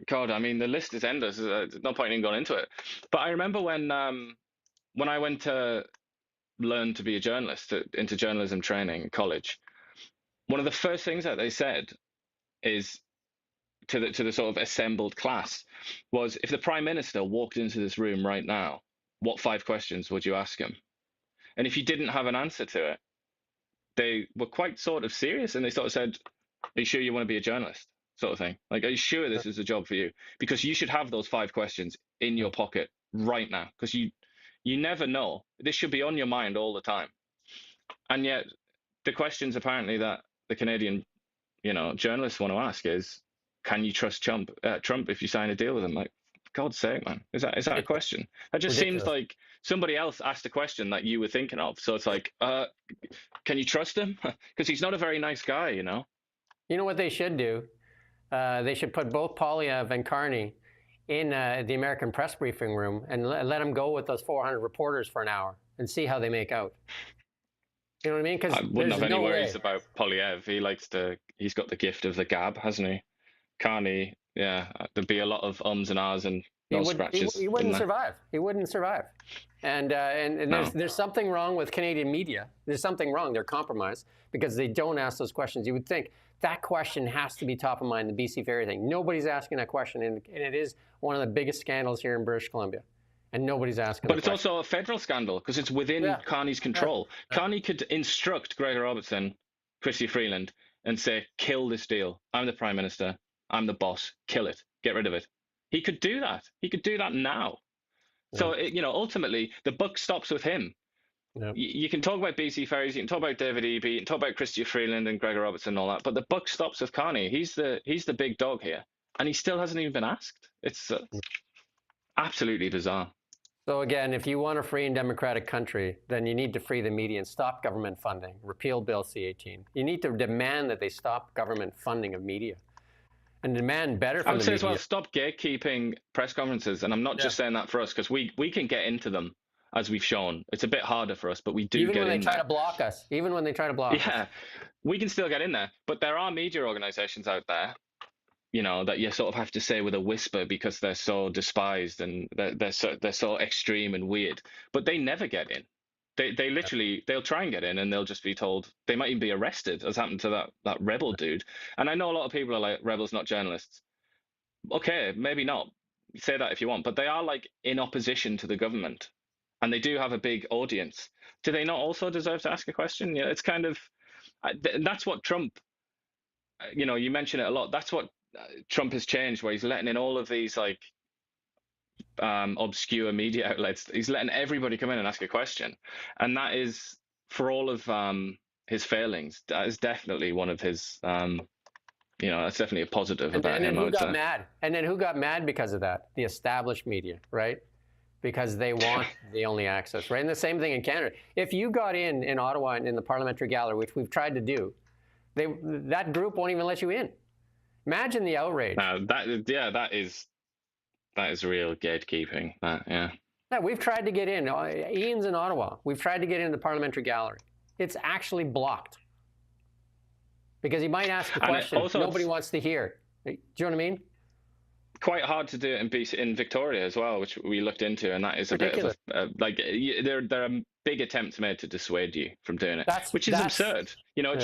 God, I mean, the list is endless. There's no point in going into it. But I remember when I went to learn to be a journalist into journalism training in college, one of the first things that they said is to the sort of assembled class was, if the Prime Minister walked into this room right now, what 5 questions would you ask him? And if you didn't have an answer to it, they were quite sort of serious, and they sort of said, "Are you sure you want to be a journalist?" Sort of thing. Like, are you sure this is a job for you? Because you should have those 5 questions in your pocket right now, because you never know. This should be on your mind all the time. And yet, the questions apparently that the Canadian, journalists want to ask is, can you trust Trump if you sign a deal with him? Like, for God's sake, man, is that a question? That just Ridiculous. seems like somebody else asked a question that you were thinking of. So it's like, can you trust him? Because he's not a very nice guy, You know what they should do? They should put both Poilievre and Carney in the American press briefing room and let them go with those 400 reporters for an hour and see how they make out. You know what I mean? Because I wouldn't have any worries about Poilievre. He's got the gift of the gab, hasn't he? Carney, yeah, there'd be a lot of ums and ahs and scratches. He wouldn't survive. He wouldn't survive. And there's something wrong with Canadian media. There's something wrong. They're compromised because they don't ask those questions. You would think that question has to be top of mind, the BC Ferry thing. Nobody's asking that question, and it is one of the biggest scandals here in British Columbia. And nobody's asking. But it's also a federal scandal because it's within Carney's control. Yeah. Carney could instruct Gregor Robertson, Chrystia Freeland, and say, kill this deal. I'm the Prime Minister. I'm the boss. Kill it. Get rid of it. He could do that. He could do that now. Yeah. So, ultimately, the buck stops with him. Yeah. You can talk about BC Ferries, you can talk about David Eby, you can talk about Chrystia Freeland and Gregor Robertson and all that, but the buck stops with Carney. He's the big dog here, and he still hasn't even been asked. It's absolutely bizarre. So again, if you want a free and democratic country, then you need to free the media and stop government funding. Repeal Bill C-18. You need to demand that they stop government funding of media, and demand better from the media. I would say as well, stop gatekeeping press conferences, and I'm not just saying that for us, because we can get into them, as we've shown. It's a bit harder for us, but we do even get in when they try there. to block us. Even when they try to block us. Yeah, we can still get in there, but there are media organizations out there, that you sort of have to say with a whisper because they're so despised and they're so extreme and weird, but they never get in. They literally, they'll try and get in and they'll just be told, they might even be arrested, as happened to that Rebel dude. And I know a lot of people are like, Rebels, not journalists. Okay, maybe not. Say that if you want, but they are like in opposition to the government and they do have a big audience. Do they not also deserve to ask a question? It's kind of, that's what Trump, you mention it a lot. That's what Trump has changed, where he's letting in all of these like obscure media outlets. He's letting everybody come in and ask a question, and that is, for all of his failings, that is definitely one of his that's definitely a positive about him. Who got mad? And then who got mad because of that? The established media, right? Because they want the only access, right? And the same thing in Canada. If you got in Ottawa and in the parliamentary gallery, which we've tried to do, that group won't even let you in. Imagine the outrage. That is real gatekeeping. Yeah, we've tried to get in. Ian's in Ottawa. We've tried to get into the parliamentary gallery. It's actually blocked because he might ask a question nobody wants to hear. Do you know what I mean? Quite hard to do it in Victoria as well, which we looked into, and that is ridiculous. A bit of there are big attempts made to dissuade you from doing it, which is absurd. It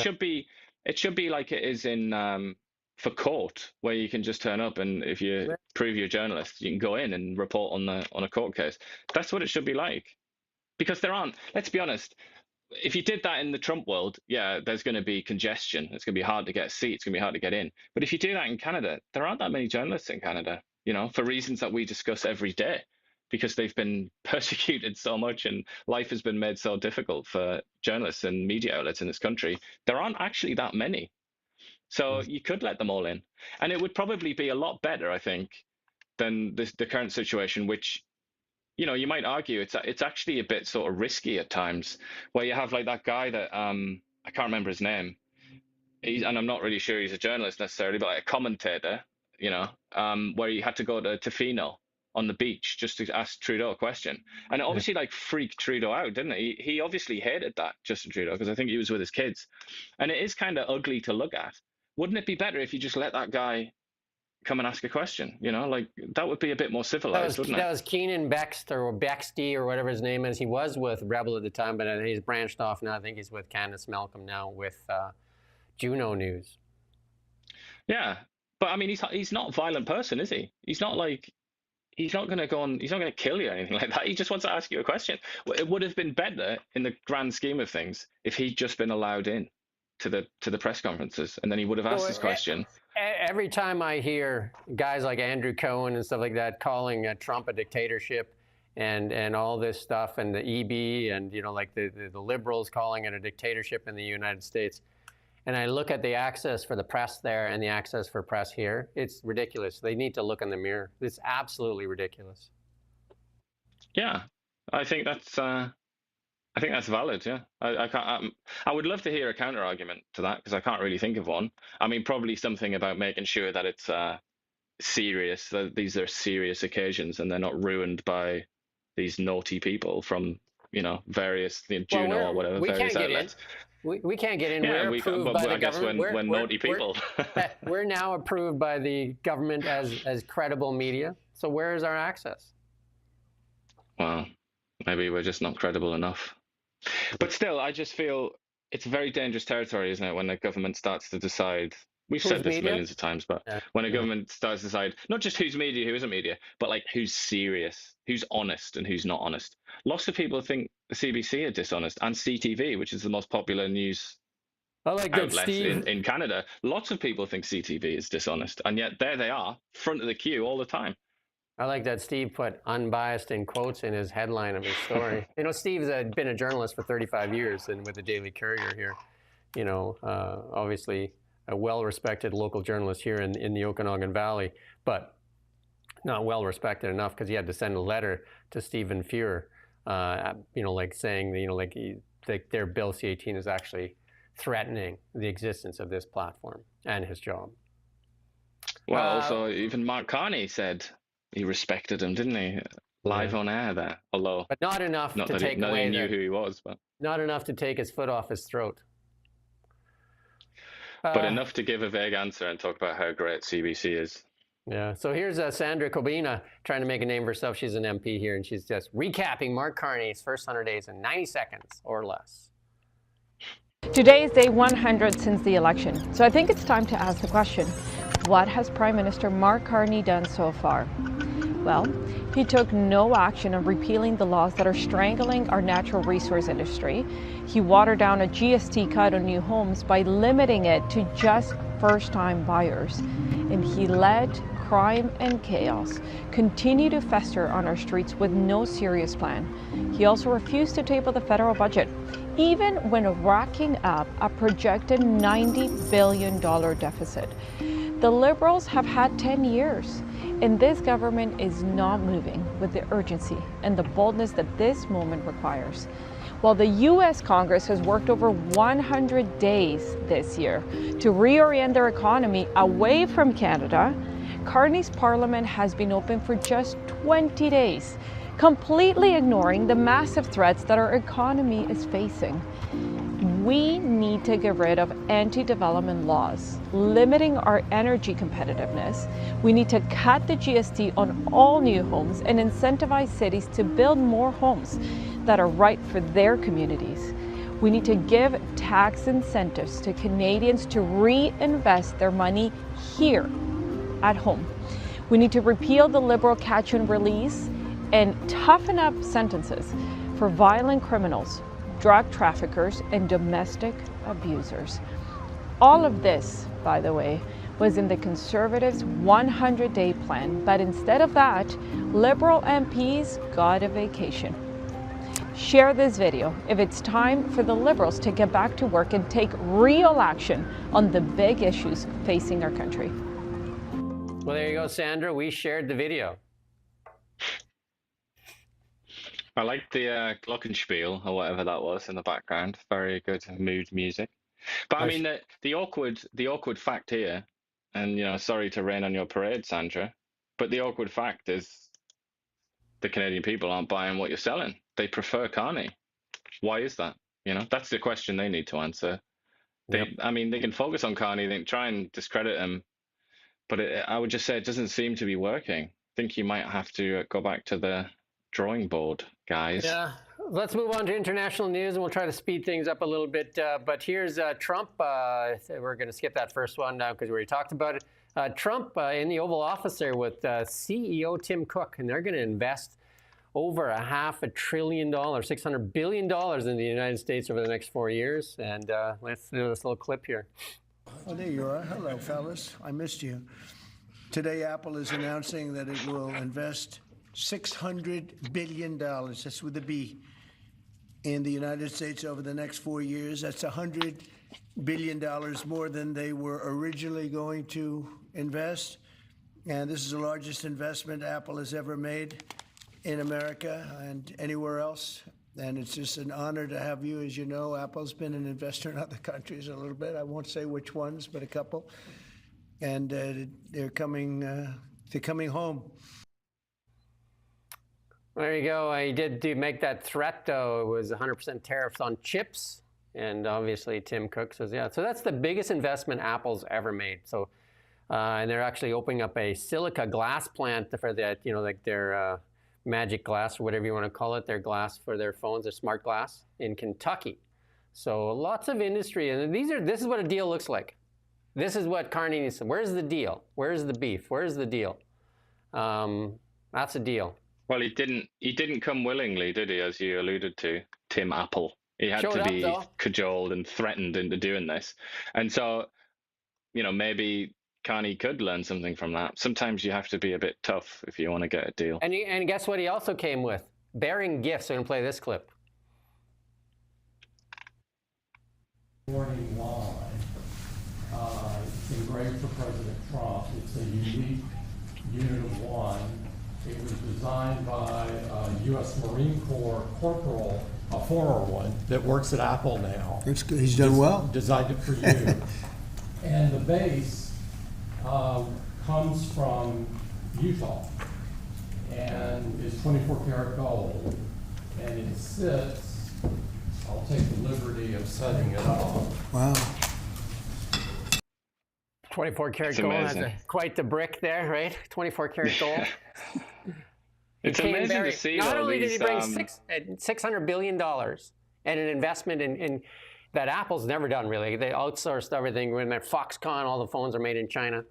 should be like it is in for court, where you can just turn up and if you prove you're a journalist, you can go in and report on a court case. That's what it should be like, because there aren't. Let's be honest. If you did that in the Trump world, there's going to be congestion. It's going to be hard to get a seat. It's going to be hard to get in. But if you do that in Canada, there aren't that many journalists in Canada, for reasons that we discuss every day, because they've been persecuted so much and life has been made so difficult for journalists and media outlets in this country. There aren't actually that many. So you could let them all in. And it would probably be a lot better, I think, than the current situation, which, you might argue it's actually a bit sort of risky at times, where you have like that guy that I can't remember his name, and I'm not really sure he's a journalist necessarily, but like a commentator, where he had to go to Tofino on the beach just to ask Trudeau a question. And it obviously like freaked Trudeau out, didn't it? He obviously hated that, Justin Trudeau, because I think he was with his kids. And it is kind of ugly to look at. Wouldn't it be better if you just let that guy come and ask a question? Like that would be a bit more civilized, wouldn't it? That was Keenan Bexty or whatever his name is. He was with Rebel at the time, but he's branched off now. I think he's with Candace Malcolm now with Juno News. Yeah, but I mean, he's not a violent person, is he? He's not going to go on. He's not going to kill you or anything like that. He just wants to ask you a question. It would have been better in the grand scheme of things if he'd just been allowed in to the press conferences, and then he would have asked his question. Every time I hear guys like Andrew Cohen and stuff like that calling Trump a dictatorship and all this stuff, and the EB and like the liberals calling it a dictatorship in the United States, and I look at the access for the press there and the access for press here, it's ridiculous. They need to look in the mirror. It's absolutely ridiculous. Yeah, I think that's valid. Yeah, I can't. I would love to hear a counter argument to that, because I can't really think of one. I mean, probably something about making sure that it's serious. That these are serious occasions and they're not ruined by these naughty people from various Juno or whatever various outlets. We can't get in. Yeah, we're approved by the government. When naughty people. We're now approved by the government as credible media. So where is our access? Well, maybe we're just not credible enough. But still, I just feel it's very dangerous territory, isn't it, when the government starts to decide. We've said this millions of times, but when a government starts to decide not just who's media, who isn't media, but like who's serious, who's honest, and who's not honest. Lots of people think the CBC are dishonest, and CTV, which is the most popular news outlet in Canada. Lots of people think CTV is dishonest, and yet there they are, front of the queue all the time. I like that Steve put unbiased in quotes in his headline of his story. Steve's been a journalist for 35 years and with the Daily Courier here. Obviously a well-respected local journalist here in the Okanagan Valley, but not well-respected enough because he had to send a letter to Stephen Fuhr, saying, like their Bill C-18 is actually threatening the existence of this platform and his job. Well, also even Mark Carney said he respected him, didn't he? Live on air there, although but not enough to take away. Not that he knew who he was, but not enough to take his foot off his throat. But enough to give a vague answer and talk about how great CBC is. Yeah. So here's Sandra Kobina trying to make a name for herself. She's an MP here, and she's just recapping Mark Carney's first 100 days in 90 seconds or less. Today is day 100 since the election, so I think it's time to ask the question, what has Prime Minister Mark Carney done so far? Well, he took no action on repealing the laws that are strangling our natural resource industry. He watered down a GST cut on new homes by limiting it to just first-time buyers. And he let crime and chaos continue to fester on our streets with no serious plan. He also refused to table the federal budget, even when racking up a projected $90 billion deficit. The Liberals have had 10 years, and this government is not moving with the urgency and the boldness that this moment requires. While the U.S. Congress has worked over 100 days this year to reorient their economy away from Canada, Carney's Parliament has been open for just 20 days, completely ignoring the massive threats that our economy is facing. We need to get rid of anti-development laws, limiting our energy competitiveness. We need to cut the GST on all new homes and incentivize cities to build more homes that are right for their communities. We need to give tax incentives to Canadians to reinvest their money here at home. We need to repeal the Liberal catch and release and toughen up sentences for violent criminals, drug traffickers, and domestic abusers. All of this, by the way, was in the Conservatives' 100-day plan, but instead of that, Liberal MPs got a vacation. Share this video if it's time for the Liberals to get back to work and take real action on the big issues facing our country. Well, there you go, Sandra. We shared the video. I like the glockenspiel or whatever that was in the background. Very good mood music. But I mean, the awkward fact here, and sorry to rain on your parade, Sandra, but the awkward fact is the Canadian people aren't buying what you're selling. They prefer Carney. Why is that? That's the question they need to answer. I mean, they can focus on Carney, they can try and discredit him, but I would just say it doesn't seem to be working. I think you might have to go back to the drawing board, guys. Yeah. Let's move on to international news, and we'll try to speed things up a little bit. But here's Trump. We're going to skip that first one now because we already talked about it. Trump in the Oval Office there with CEO Tim Cook, and they're going to invest over $500 billion, $600 billion in the United States over the next 4 years. And let's do this little clip here. Oh, there you are. Hello, fellas. I missed you. Today, Apple is announcing that it will invest $600 billion, that's with a B, in the United States over the next 4 years. That's $100 billion more than they were originally going to invest. And this is the largest investment Apple has ever made in America and anywhere else. And it's just an honor to have you. As you know, Apple's been an investor in other countries a little bit. I won't say which ones, but a couple. And they're coming home. There you go. I did make that threat, though. It was 100% tariffs on chips. And obviously, Tim Cook says, yeah. So that's the biggest investment Apple's ever made. So, and they're actually opening up a silica glass plant for that, like their magic glass or whatever you want to call it, their glass for their phones, their smart glass in Kentucky. So lots of industry. And this is what a deal looks like. This is what Carney needs to. Where's the deal? Where's the beef? Where's the deal? That's a deal. Well, he didn't come willingly, did he? As you alluded to, Tim Apple. He had to be cajoled and threatened into doing this. And so, maybe Carney could learn something from that. Sometimes you have to be a bit tough if you want to get a deal. And guess what he also came with? Bearing gifts. I'm going to play this clip. Morning wine. It's engraved for President Trump. It's a unique unit of wine. It was designed by a U.S. Marine Corps corporal, a former one, that works at Apple now. That's good. He's done well. Designed it for you. And the base comes from Utah and is 24 karat gold. And it sits, I'll take the liberty of setting it up. Wow. 24 karat gold has quite the brick there, right? 24 karat gold. It's amazing to see. Not only did he bring $600 billion and an investment in that Apple's never done, really. They outsourced everything. When they're Foxconn, all the phones are made in China.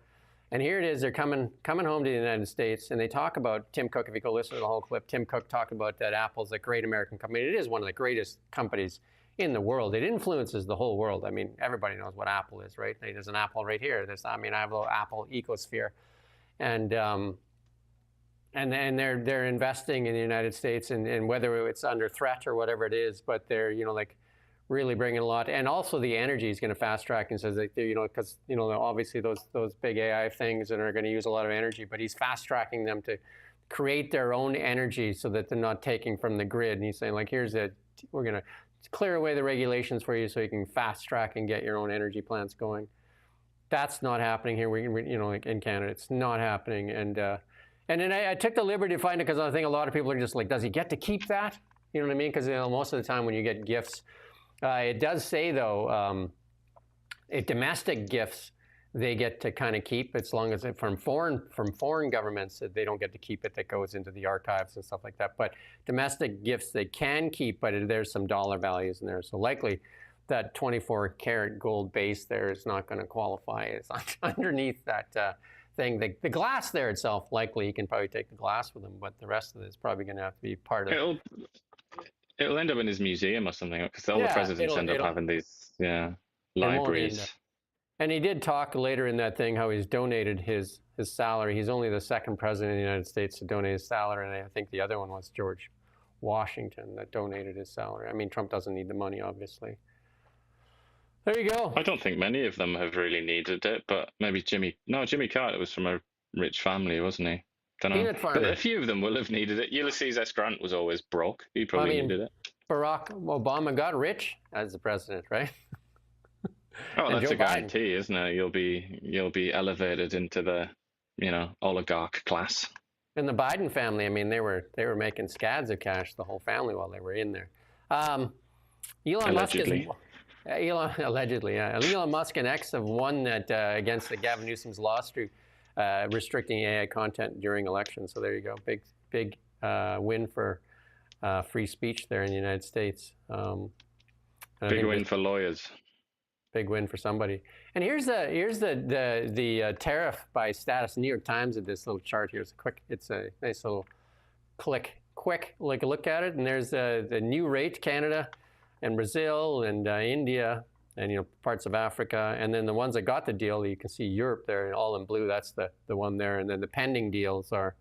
And here it is. They're coming home to the United States, and they talk about Tim Cook. If you go listen to the whole clip, Tim Cook talked about that Apple's a great American company. It is one of the greatest companies in the world. It influences the whole world. I mean, everybody knows what Apple is, right? There's an Apple right here. I have a little Apple ecosphere. And they're investing in the United States, and whether it's under threat or whatever it is, but they're really bringing a lot, and also the energy is going to fast track. And says that because obviously those big AI things and are going to use a lot of energy, but he's fast tracking them to create their own energy so that they're not taking from the grid. And he's saying we're going to clear away the regulations for you so you can fast track and get your own energy plants going. That's not happening here. In Canada, it's not happening. And then I took the liberty to find it because I think a lot of people are just like, does he get to keep that? You know what I mean? Because most of the time when you get gifts, it does say though, domestic gifts they get to kind of keep as long as from foreign governments they don't get to keep it. That goes into the archives and stuff like that. But domestic gifts they can keep, but there's some dollar values in there. So likely that 24 karat gold base there is not going to qualify as underneath that. Thing. The glass there itself, likely you can probably take the glass with them, but the rest of it is probably going to have to be part of it. It'll end up in his museum or something, because all the presidents end up having these libraries. And he did talk later in that thing how he's donated his salary. He's only the second president of the United States to donate his salary, and I think the other one was George Washington that donated his salary. I mean, Trump doesn't need the money, obviously. There you go. I don't think many of them have really needed it, but maybe Jimmy Carter was from a rich family, wasn't he? Don't know. But a few of them will have needed it. Ulysses S. Grant was always broke. He probably needed it. Barack Obama got rich as the president, right? Oh, And that's Joe a Biden. guarantee, isn't it? You'll be elevated into the, oligarch class. And the Biden family, I mean, they were making scads of cash, the whole family, while they were in there. Elon Allegedly. Musk is allegedly. Elon Musk and X have won that against the Gavin Newsom's lawsuit restricting AI content during elections. So there you go, big win for free speech there in the United States. Big win for lawyers. Big win for somebody. And here's the tariff by status. New York Times did this little chart here. It's a nice little quick look at it. And there's the new rate: Canada and Brazil and India and parts of Africa. And then the ones that got the deal, you can see Europe there, all in blue. That's the one there. And then the pending deals are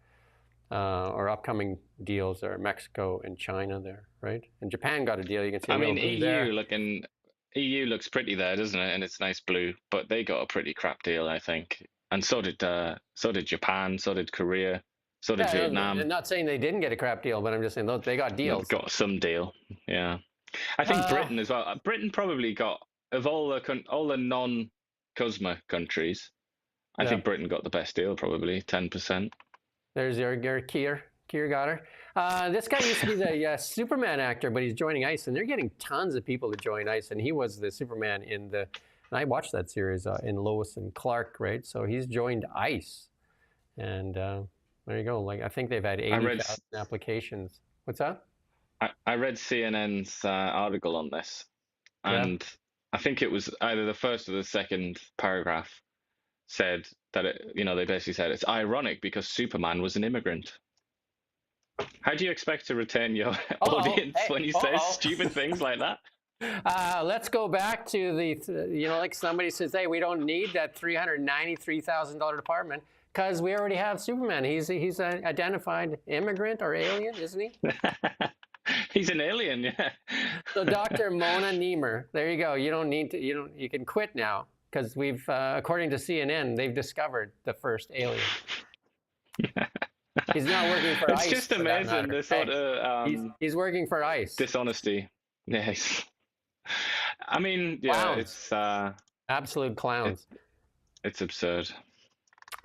or upcoming deals are Mexico and China there, right? And Japan got a deal. You can see. I mean, EU EU looks pretty there, doesn't it? And it's nice blue, but they got a pretty crap deal, I think. And so did Japan, so did Korea, so did Vietnam. I'm not saying they didn't get a crap deal, but I'm just saying they got deals. Got some deal, yeah. I think Britain as well. Britain probably got, of all the non-CUSMA countries, I think Britain got the best deal, probably 10%. There's your Keir got her. This guy used to be the Superman actor, but he's joining ICE, and they're getting tons of people to join ICE. And he was the Superman and I watched that series in Lois and Clark, right? So he's joined ICE, and there you go. Like, I think they've had 80,000 applications. What's that? I read CNN's article on this, and I think it was either the first or the second paragraph said that they basically said it's ironic because Superman was an immigrant. How do you expect to retain your audience when you say stupid things like that? Let's go back to like somebody says, hey, we don't need that $393,000 department because we already have Superman. He's an identified immigrant or alien, isn't he? He's an alien, yeah. So Dr. Mona Niemer, there you go. You don't need to. You can quit now because we've, according to CNN, they've discovered the first alien. He's not working for ICE. It's just amazing the sort of he's working for ICE. Dishonesty. Yes. I mean, yeah, clowns. It's absolute clowns. It's absurd.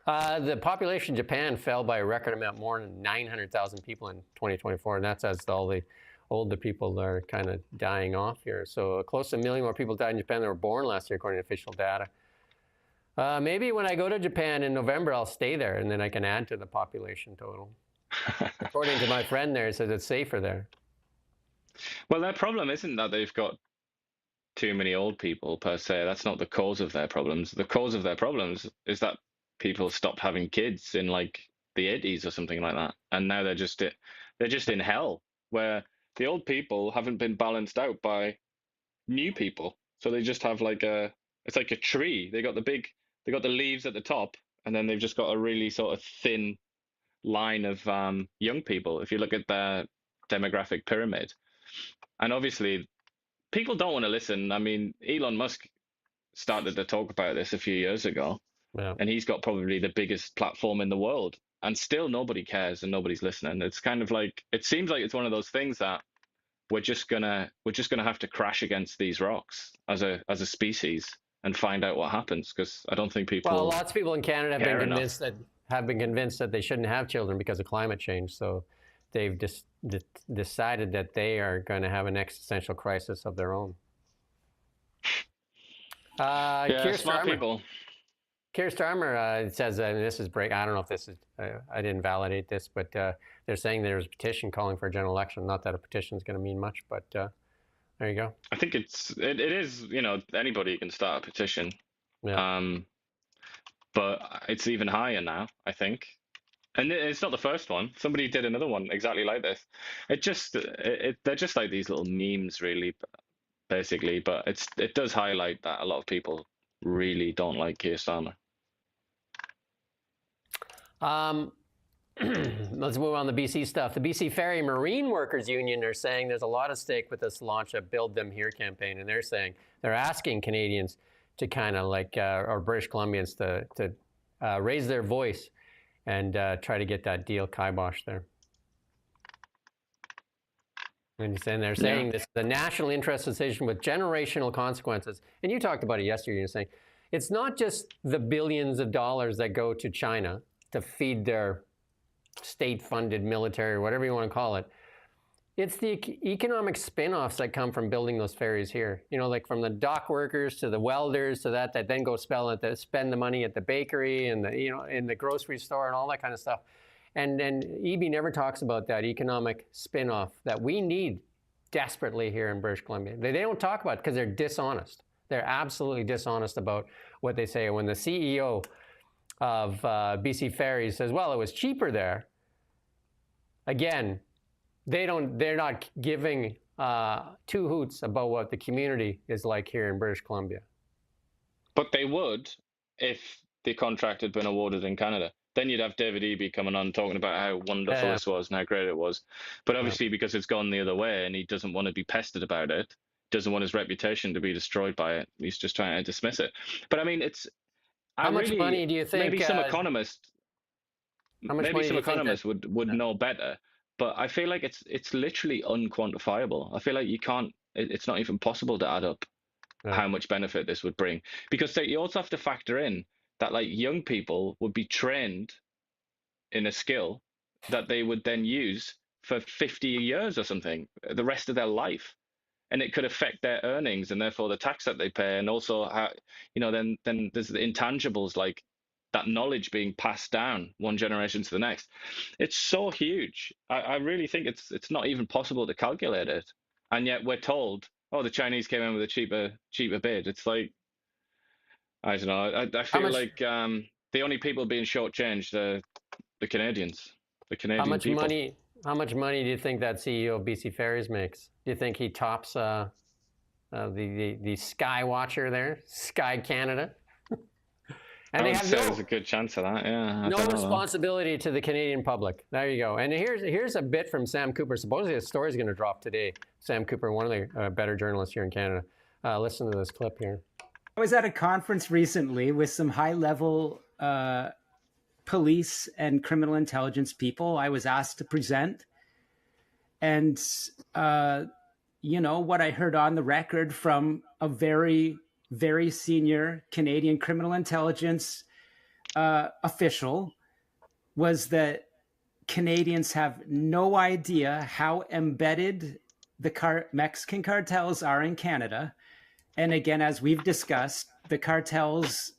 The population of Japan fell by a record amount, more than 900,000 people in 2024, and that's as all the older people are kind of dying off here. So close to 1 million more people died in Japan than were born last year, according to official data. Maybe when I go to Japan in November, I'll stay there, and then I can add to the population total. According to my friend there, it says it's safer there. Well, their problem isn't that they've got too many old people per se. That's not the cause of their problems. The cause of their problems is that people stopped having kids in like the 80s or something like that, and now they're just in hell where the old people haven't been balanced out by new people. So they just have it's like a tree. They got the leaves at the top, and then they've just got a really sort of thin line of young people. If you look at their demographic pyramid, and obviously people don't want to listen. I mean, Elon Musk started to talk about this a few years ago, and he's got probably the biggest platform in the world, and still nobody cares and nobody's listening. It's kind of like, it seems like it's one of those things that we're just gonna have to crash against these rocks as a species and find out what happens, because I don't think people. Well, lots of people in Canada have been convinced that they shouldn't have children because of climate change. So they've just decided that they are going to have an existential crisis of their own. Smart people. Keir Starmer says, and this is break. I don't know if this is. I didn't validate this, but they're saying there's a petition calling for a general election. Not that a petition is going to mean much, but there you go. I think it is. Anybody can start a petition. Yeah. But it's even higher now, I think. And it's not the first one. Somebody did another one exactly like this. They're just like these little memes, really, basically. But it does highlight that a lot of people really don't like Keir Starmer. Let's move on to BC stuff. The BC Ferry Marine Workers Union are saying there's a lot at stake with this launch of Build Them Here campaign, and they're asking Canadians to kind of or British Columbians to raise their voice and try to get that deal kiboshed there. And they're saying this is a national interest decision with generational consequences. And you talked about it yesterday. You're saying it's not just the billions of dollars that go to China to feed their state-funded military or whatever you want to call it. It's the economic spin-offs that come from building those ferries here. You know, like from the dock workers to the welders to that then go spend the money at the bakery and in the grocery store and all that kind of stuff. And EB never talks about that economic spin-off that we need desperately here in British Columbia. They don't talk about it because they're dishonest. They're absolutely dishonest about what they say. When the CEO of BC Ferries says, well, it was cheaper there, again, they're not giving two hoots about what the community is like here in British Columbia. But they would if the contract had been awarded in Canada. Then you'd have David Eby coming on talking about how wonderful this was and how great it was. But obviously, because it's gone the other way and he doesn't want to be pestered about it, doesn't want his reputation to be destroyed by it, he's just trying to dismiss it. But I mean, how much money do you think? Maybe some economists would know better. But I feel like it's literally unquantifiable. I feel like you can't. It's not even possible to add up how much benefit this would bring, because you also have to factor in that like young people would be trained in a skill that they would then use for 50 years or something, the rest of their life, and it could affect their earnings and therefore the tax that they pay, and also how then there's the intangibles like that knowledge being passed down one generation to the next. It's so huge. I really think it's not even possible to calculate it, and yet we're told, oh, the Chinese came in with a cheaper bid. It's like, I don't know. I feel like the only people being shortchanged are the Canadians, the Canadian people. How much money do you think that CEO of BC Ferries makes? Do you think he tops the Sky Watcher there, Sky Canada? And I would say there's a good chance of that, yeah. No responsibility to the Canadian public. There you go. And here's a bit from Sam Cooper. Supposedly a story's going to drop today. Sam Cooper, one of the better journalists here in Canada. Listen to this clip here. I was at a conference recently with some high-level police and criminal intelligence people. I was asked to present. And, what I heard on the record from a very, very senior Canadian criminal intelligence official was that Canadians have no idea how embedded the Mexican cartels are in Canada. And again, as we've discussed, the cartels,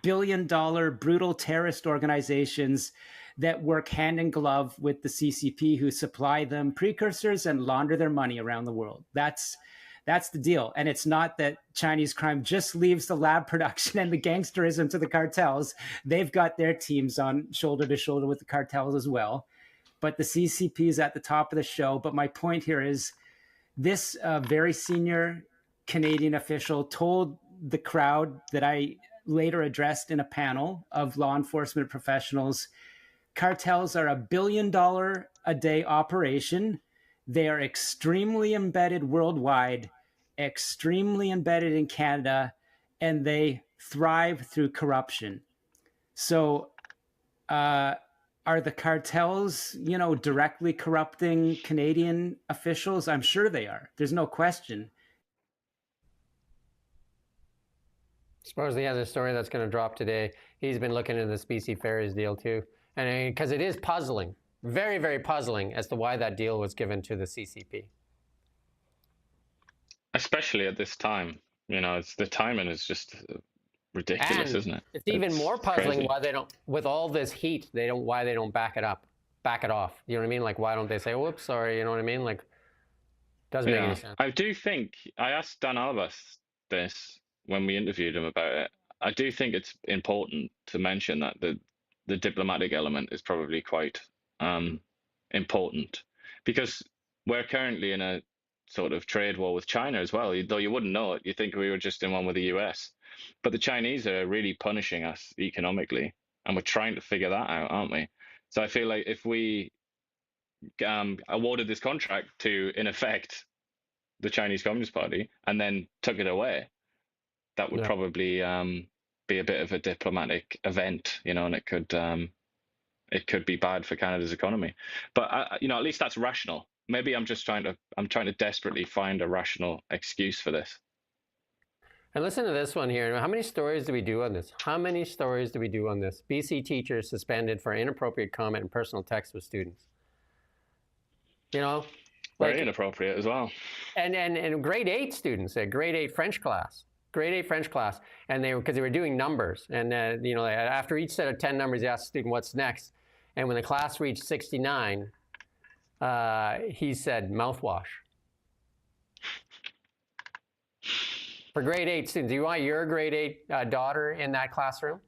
billion-dollar brutal terrorist organizations that work hand in glove with the CCP, who supply them precursors and launder their money around the world. That's the deal. And it's not that Chinese crime just leaves the lab production and the gangsterism to the cartels. They've got their teams on shoulder to shoulder with the cartels as well. But the CCP is at the top of the show. But my point here is this very senior Canadian official told the crowd that I later addressed in a panel of law enforcement professionals, cartels are $1 billion a day operation. They are extremely embedded worldwide, extremely embedded in Canada, and they thrive through corruption. So are the cartels, directly corrupting Canadian officials? I'm sure they are. There's no question. Suppose he has a story that's going to drop today. He's been looking into this BC Ferries deal too. And because it is puzzling, very, very puzzling as to why that deal was given to the CCP. Especially at this time. The timing is just ridiculous, and isn't it? It's even more puzzling crazy. Why they don't, with all this heat, why they don't back it off. You know what I mean? Like, why don't they say, whoops, sorry, you know what I mean? Like, doesn't make any sense. I do think, I asked Dan Albas this when we interviewed him about it. I do think it's important to mention that the diplomatic element is probably quite important, because we're currently in a sort of trade war with China as well, though you wouldn't know it. You think we were just in one with the US. But the Chinese are really punishing us economically, and we're trying to figure that out, aren't we? So I feel like if we awarded this contract to, in effect, the Chinese Communist Party and then took it away, that would probably be a bit of a diplomatic event, and it could be bad for Canada's economy. But at least that's rational. maybe I'm trying to desperately find a rational excuse for this. And listen to this one here. How many stories do we do on this? How many stories do we do on this? BC teachers suspended for inappropriate comment and personal text with students. You know, very inappropriate as well. And grade 8 students, a grade 8 French class, and because they were doing numbers, and you know, after each set of 10 numbers, they asked the student what's next, and when the class reached 69, he said mouthwash. For grade 8 students, do you want your grade 8 daughter in that classroom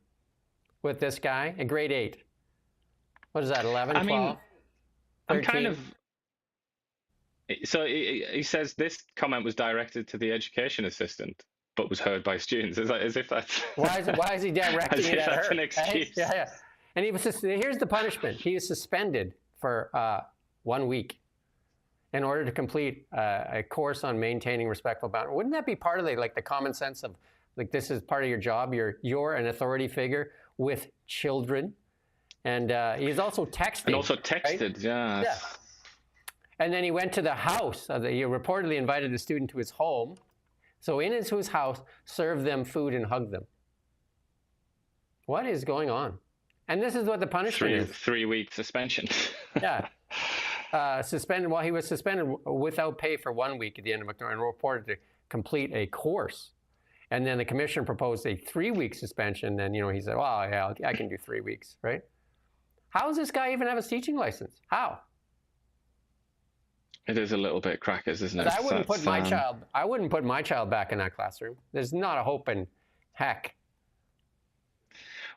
with this guy? A grade 8. What is that, 11, 12, 13? I'm kind of... So he says this comment was directed to the education assistant, but was heard by students. As if that's... Why is he directing it at her? That's an excuse. Yeah. And here's the punishment. He is suspended for 1 week in order to complete a course on maintaining respectful boundaries. Wouldn't that be part of the common sense of, like, this is part of your job? You're an authority figure with children. And he's also texting. And also texted, right? Yeah. And then he went to the house. He reportedly invited the student to his home. So in his house, served them food and hugged them. What is going on? And this is what the punishment is. 3-week suspension. Yeah. Suspended. Well, he was suspended without pay for 1 week at the end of October and reported to complete a course. And then the commission proposed a 3-week suspension. And, he said, well, yeah, I can do 3 weeks, right? How does this guy even have a teaching license? How? It is a little bit crackers, isn't it? I wouldn't put my child back in that classroom. There's not a hope in heck.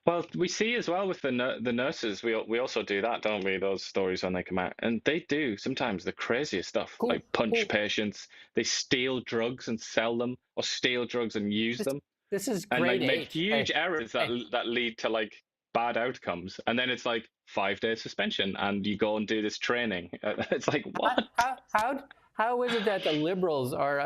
Well, we see as well with the nurses, we also do that, don't we? Those stories when they come out, and they do sometimes the craziest stuff, like punch patients. They steal drugs and sell them, or steal drugs and use them. This is and grade 8. Make huge errors that lead to bad outcomes, and then it's 5 days suspension, and you go and do this training. It's like, what? How is it that the liberals are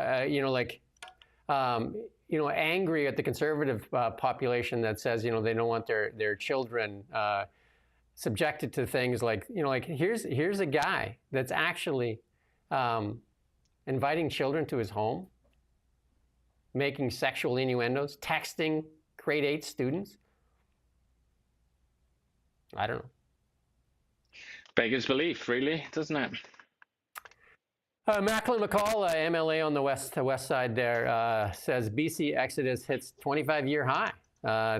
angry at the conservative population that says, they don't want their children subjected to things here's a guy that's actually inviting children to his home, making sexual innuendos, texting grade 8 students. I don't know. Beggars belief, really, doesn't it? Macklin McCall, MLA on the west side there, says BC exodus hits 25-year high,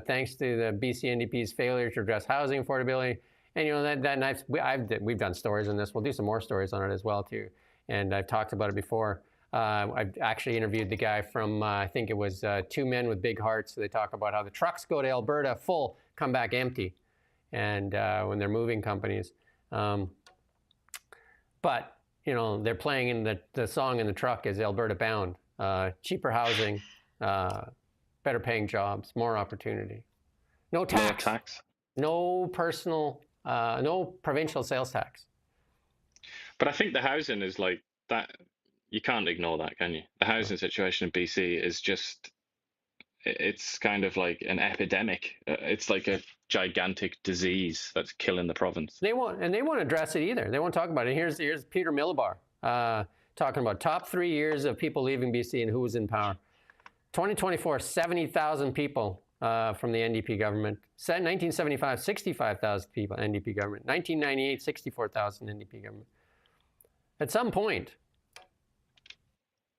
thanks to the BC NDP's failure to address housing affordability. And we've done stories on this. We'll do some more stories on it as well too. And I've talked about it before. I've actually interviewed the guy from I think it was Two Men with Big Hearts. They talk about how the trucks go to Alberta full, come back empty, and when they're moving companies. But they're playing in the song in the truck is Alberta Bound. Cheaper housing, better paying jobs, more opportunity. No tax. No personal, no provincial sales tax. But I think the housing is like that. You can't ignore that, can you? The housing situation in BC is just, it's kind of like an epidemic. It's like a gigantic disease that's killing the province. They won't address it either. They won't talk about it. Here's Peter Millibar talking about top 3 years of people leaving BC and who was in power. 2024, 70,000 people from the NDP government. 1975, 65,000 people, NDP government. 1998, 64,000 NDP government. At some point,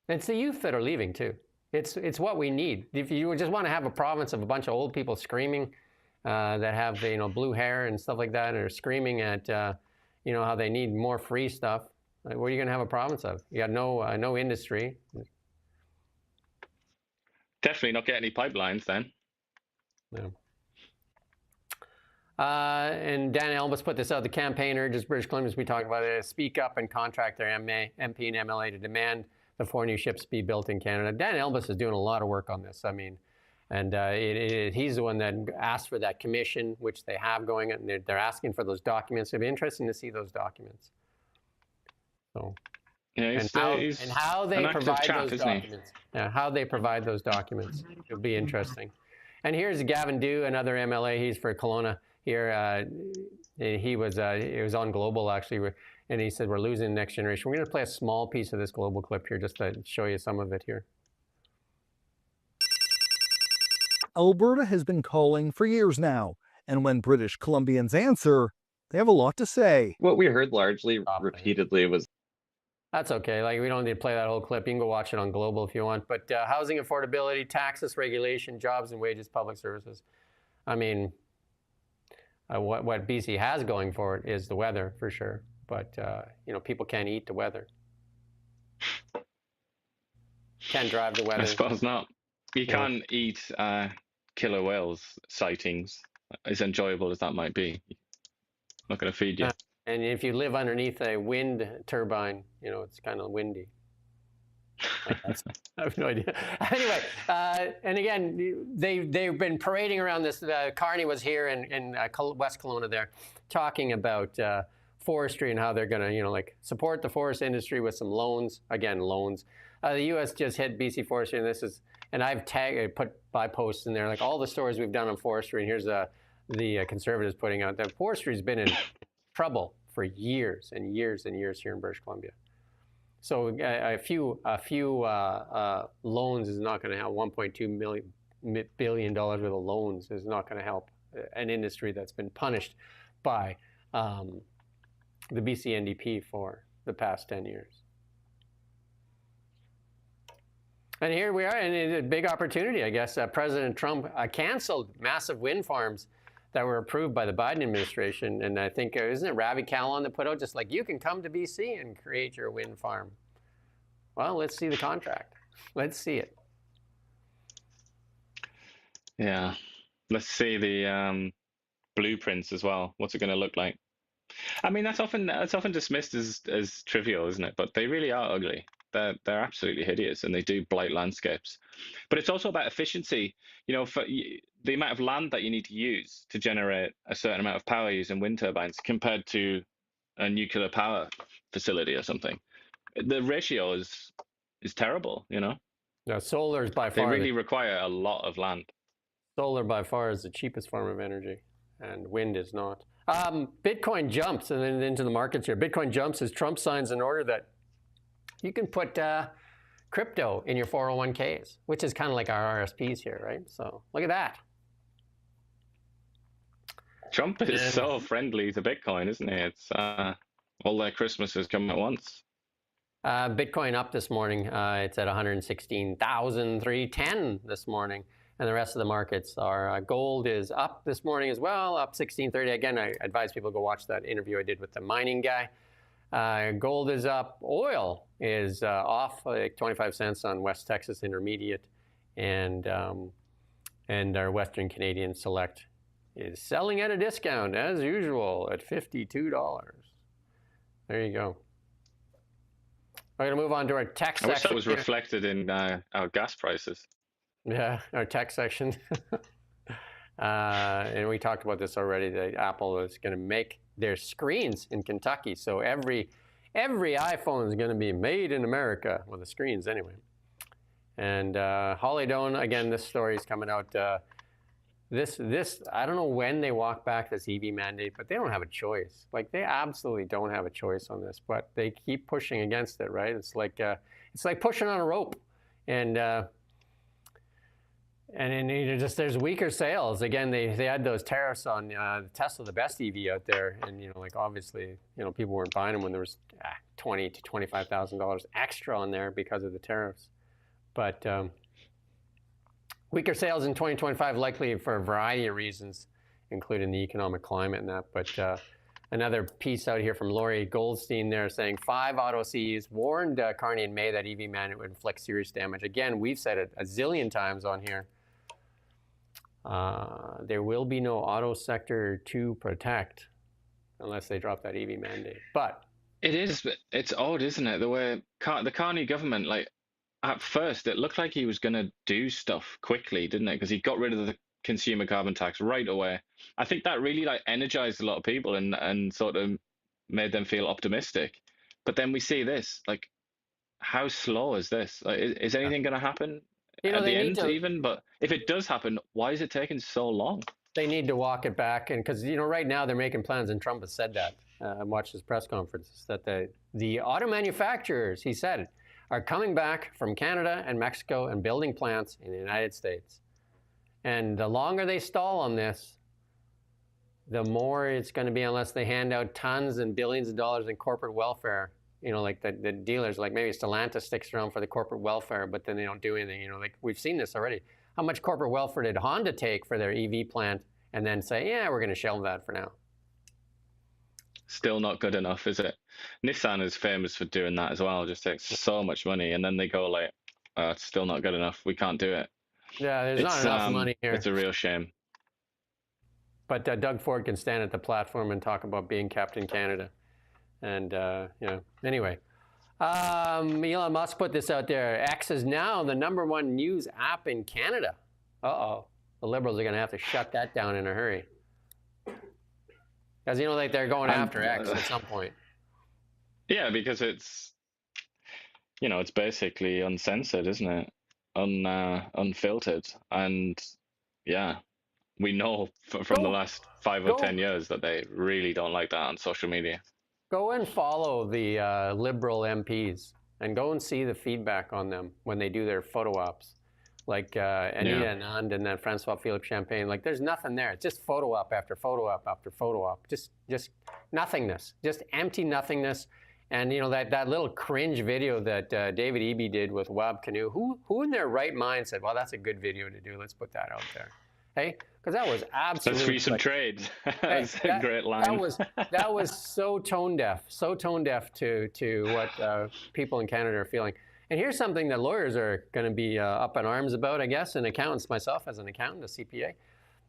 it's the youth that are leaving too. It's what we need. If you just want to have a province of a bunch of old people screaming that have blue hair and stuff like that, and are screaming at how they need more free stuff, what are you going to have a province of? You got no industry. Definitely not get any pipelines then. No. And Dan Elvis put this out. The campaign urges British Columbians, we talked about it, speak up and contract their MP and MLA to demand the 4 new ships be built in Canada. Dan Elvis is doing a lot of work on this. He's the one that asked for that commission, which they have going, and they're asking for those documents. It'll be interesting to see those documents. So, yeah, how they provide those documents. Yeah, how they provide those documents. It'll be interesting. And here's Gavin Dew, another MLA. He's for Kelowna here. It was on Global actually. And he said, we're losing the next generation. We're going to play a small piece of this global clip here just to show you some of it here. Alberta has been calling for years now, and when British Columbians answer, they have a lot to say. What we heard largely repeatedly was... That's okay. Like, we don't need to play that whole clip. You can go watch it on Global if you want. But housing affordability, taxes, regulation, jobs and wages, public services. I mean, what BC has going for it is the weather, for sure. But, you know, people can't eat the weather. Can't drive the weather. I suppose not. You can't eat killer whales sightings, as enjoyable as that might be. Not going to feed you. And if you live underneath a wind turbine, you know, it's kind of windy. I have no idea. Anyway, and again, they've been parading around this. Carney was here in West Kelowna there, talking about forestry and how they're going to, you know, like support the forest industry with some loans. Again, loans. The U.S. just hit BC forestry, and this is, and I put by posts in there, like all the stories we've done on forestry. And here's the Conservatives putting out that forestry's been in trouble for years and years and years here in British Columbia. So a few loans is not going to help. $1.2 billion worth of loans is not going to help an industry that's been punished by the BC NDP for the past 10 years. And here we are, and it's a big opportunity, I guess. President Trump canceled massive wind farms that were approved by the Biden administration. And I think, isn't it Ravi Kahlon that put out just like, you can come to BC and create your wind farm? Well, let's see the contract. Let's see it. Yeah. Let's see the blueprints as well. What's it going to look like? I mean, that's often dismissed as trivial, isn't it? But they really are ugly. They're absolutely hideous, and they do blight landscapes. But it's also about efficiency. You know, for the amount of land that you need to use to generate a certain amount of power using wind turbines compared to a nuclear power facility or something. The ratio is terrible, you know? Yeah, solar is by far... They really require a lot of land. Solar by far is the cheapest form of energy, and wind is not. Bitcoin jumps, and then into the markets here. Bitcoin jumps as Trump signs an order that you can put crypto in your 401ks, which is kind of like our RSPs here, right? So look at that. Trump is so friendly to Bitcoin, isn't he? It's all their Christmases come at once. Bitcoin up this morning. It's at 116,310 this morning. And the rest of the markets are, gold is up this morning as well, up 1630. Again, I advise people to go watch that interview I did with the mining guy. Gold is up. Oil is off like 25 cents on West Texas Intermediate. And our Western Canadian Select is selling at a discount, as usual, at $52. There you go. We're going to move on to our tech section. I wish that was reflected in our gas prices. Yeah, our tech section. And we talked about this already, that Apple is going to make their screens in Kentucky. So every iPhone is going to be made in America. Well, the screens anyway. And Holly Doan, again, this story is coming out. This I don't know when they walk back this EV mandate, but they don't have a choice. Like, they absolutely don't have a choice on this, but they keep pushing against it, right? It's like pushing on a rope. And then there's weaker sales. Again, they had those tariffs on Tesla, the best EV out there, and like obviously people weren't buying them when there was $20,000 to $25,000 extra on there because of the tariffs. But weaker sales in 2025 likely for a variety of reasons, including the economic climate and that. But another piece out here from Lori Goldstein there saying 5 auto CEs warned Carney in May that EV mandate would inflict serious damage. Again, we've said it a zillion times on here. There will be no auto sector to protect unless they drop that EV mandate. But it's odd, isn't it? The way the Carney government, like at first, it looked like he was going to do stuff quickly, didn't it? Because he got rid of the consumer carbon tax right away. I think that really energized a lot of people and sort of made them feel optimistic. But then we see this, like, how slow is this? Like, is anything going to happen? At the end even, but if it does happen, why is it taking so long? They need to walk it back, and because right now they're making plans, and Trump has said that. I watched his press conferences that the auto manufacturers, he said, are coming back from Canada and Mexico and building plants in the United States. And the longer they stall on this, the more it's going to be, unless they hand out tons and billions of dollars in corporate welfare. Like the dealers, like maybe Stellantis sticks around for the corporate welfare, but then they don't do anything. Like we've seen this already. How much corporate welfare did Honda take for their EV plant and then say, yeah, we're going to shelve that for now? Still not good enough, is it? Nissan is famous for doing that as well. Just takes so much money, and then they go like, it's still not good enough. We can't do it. Yeah, there's not enough money here. It's a real shame. But Doug Ford can stand at the platform and talk about being Captain Canada. And, anyway. Elon Musk put this out there. X is now the #1 news app in Canada. Uh-oh. The Liberals are going to have to shut that down in a hurry. Because, like they're going after X at some point. Yeah, because it's, it's basically uncensored, isn't it? Unfiltered. And, yeah, we know from the last 5 or 10 years that they really don't like that on social media. Go and follow the Liberal MPs and go and see the feedback on them when they do their photo ops. Like Anita Anand and then Francois Philippe Champagne. Like there's nothing there. It's just photo op after photo op after photo op. Just nothingness. Just empty nothingness. And that little cringe video that David Eby did with Wab Canoe. Who in their right mind said, well, that's a good video to do. Let's put that out there. Hey, because that was absolutely. Let's free some trade. That's a great line. That was so tone deaf to what people in Canada are feeling. And here's something that lawyers are going to be up in arms about, I guess, and accountants. Myself as an accountant, a CPA,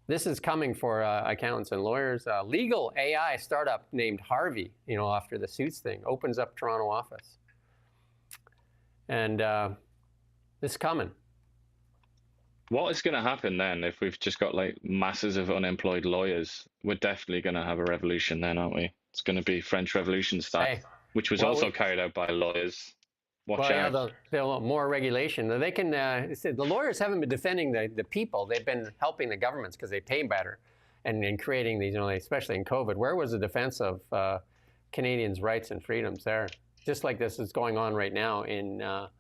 this is coming for accountants and lawyers. Legal AI startup named Harvey, after the Suits thing, opens up Toronto office, and this is coming. What is going to happen then if we've just got like masses of unemployed lawyers? We're definitely going to have a revolution then, aren't we? It's going to be French Revolution style, which was also carried out by lawyers. Watch out. Yeah, more regulation. They can. The lawyers haven't been defending the people. They've been helping the governments because they pay better, and in creating these, especially in COVID. Where was the defense of Canadians' rights and freedoms there? Just like this is going on right now in the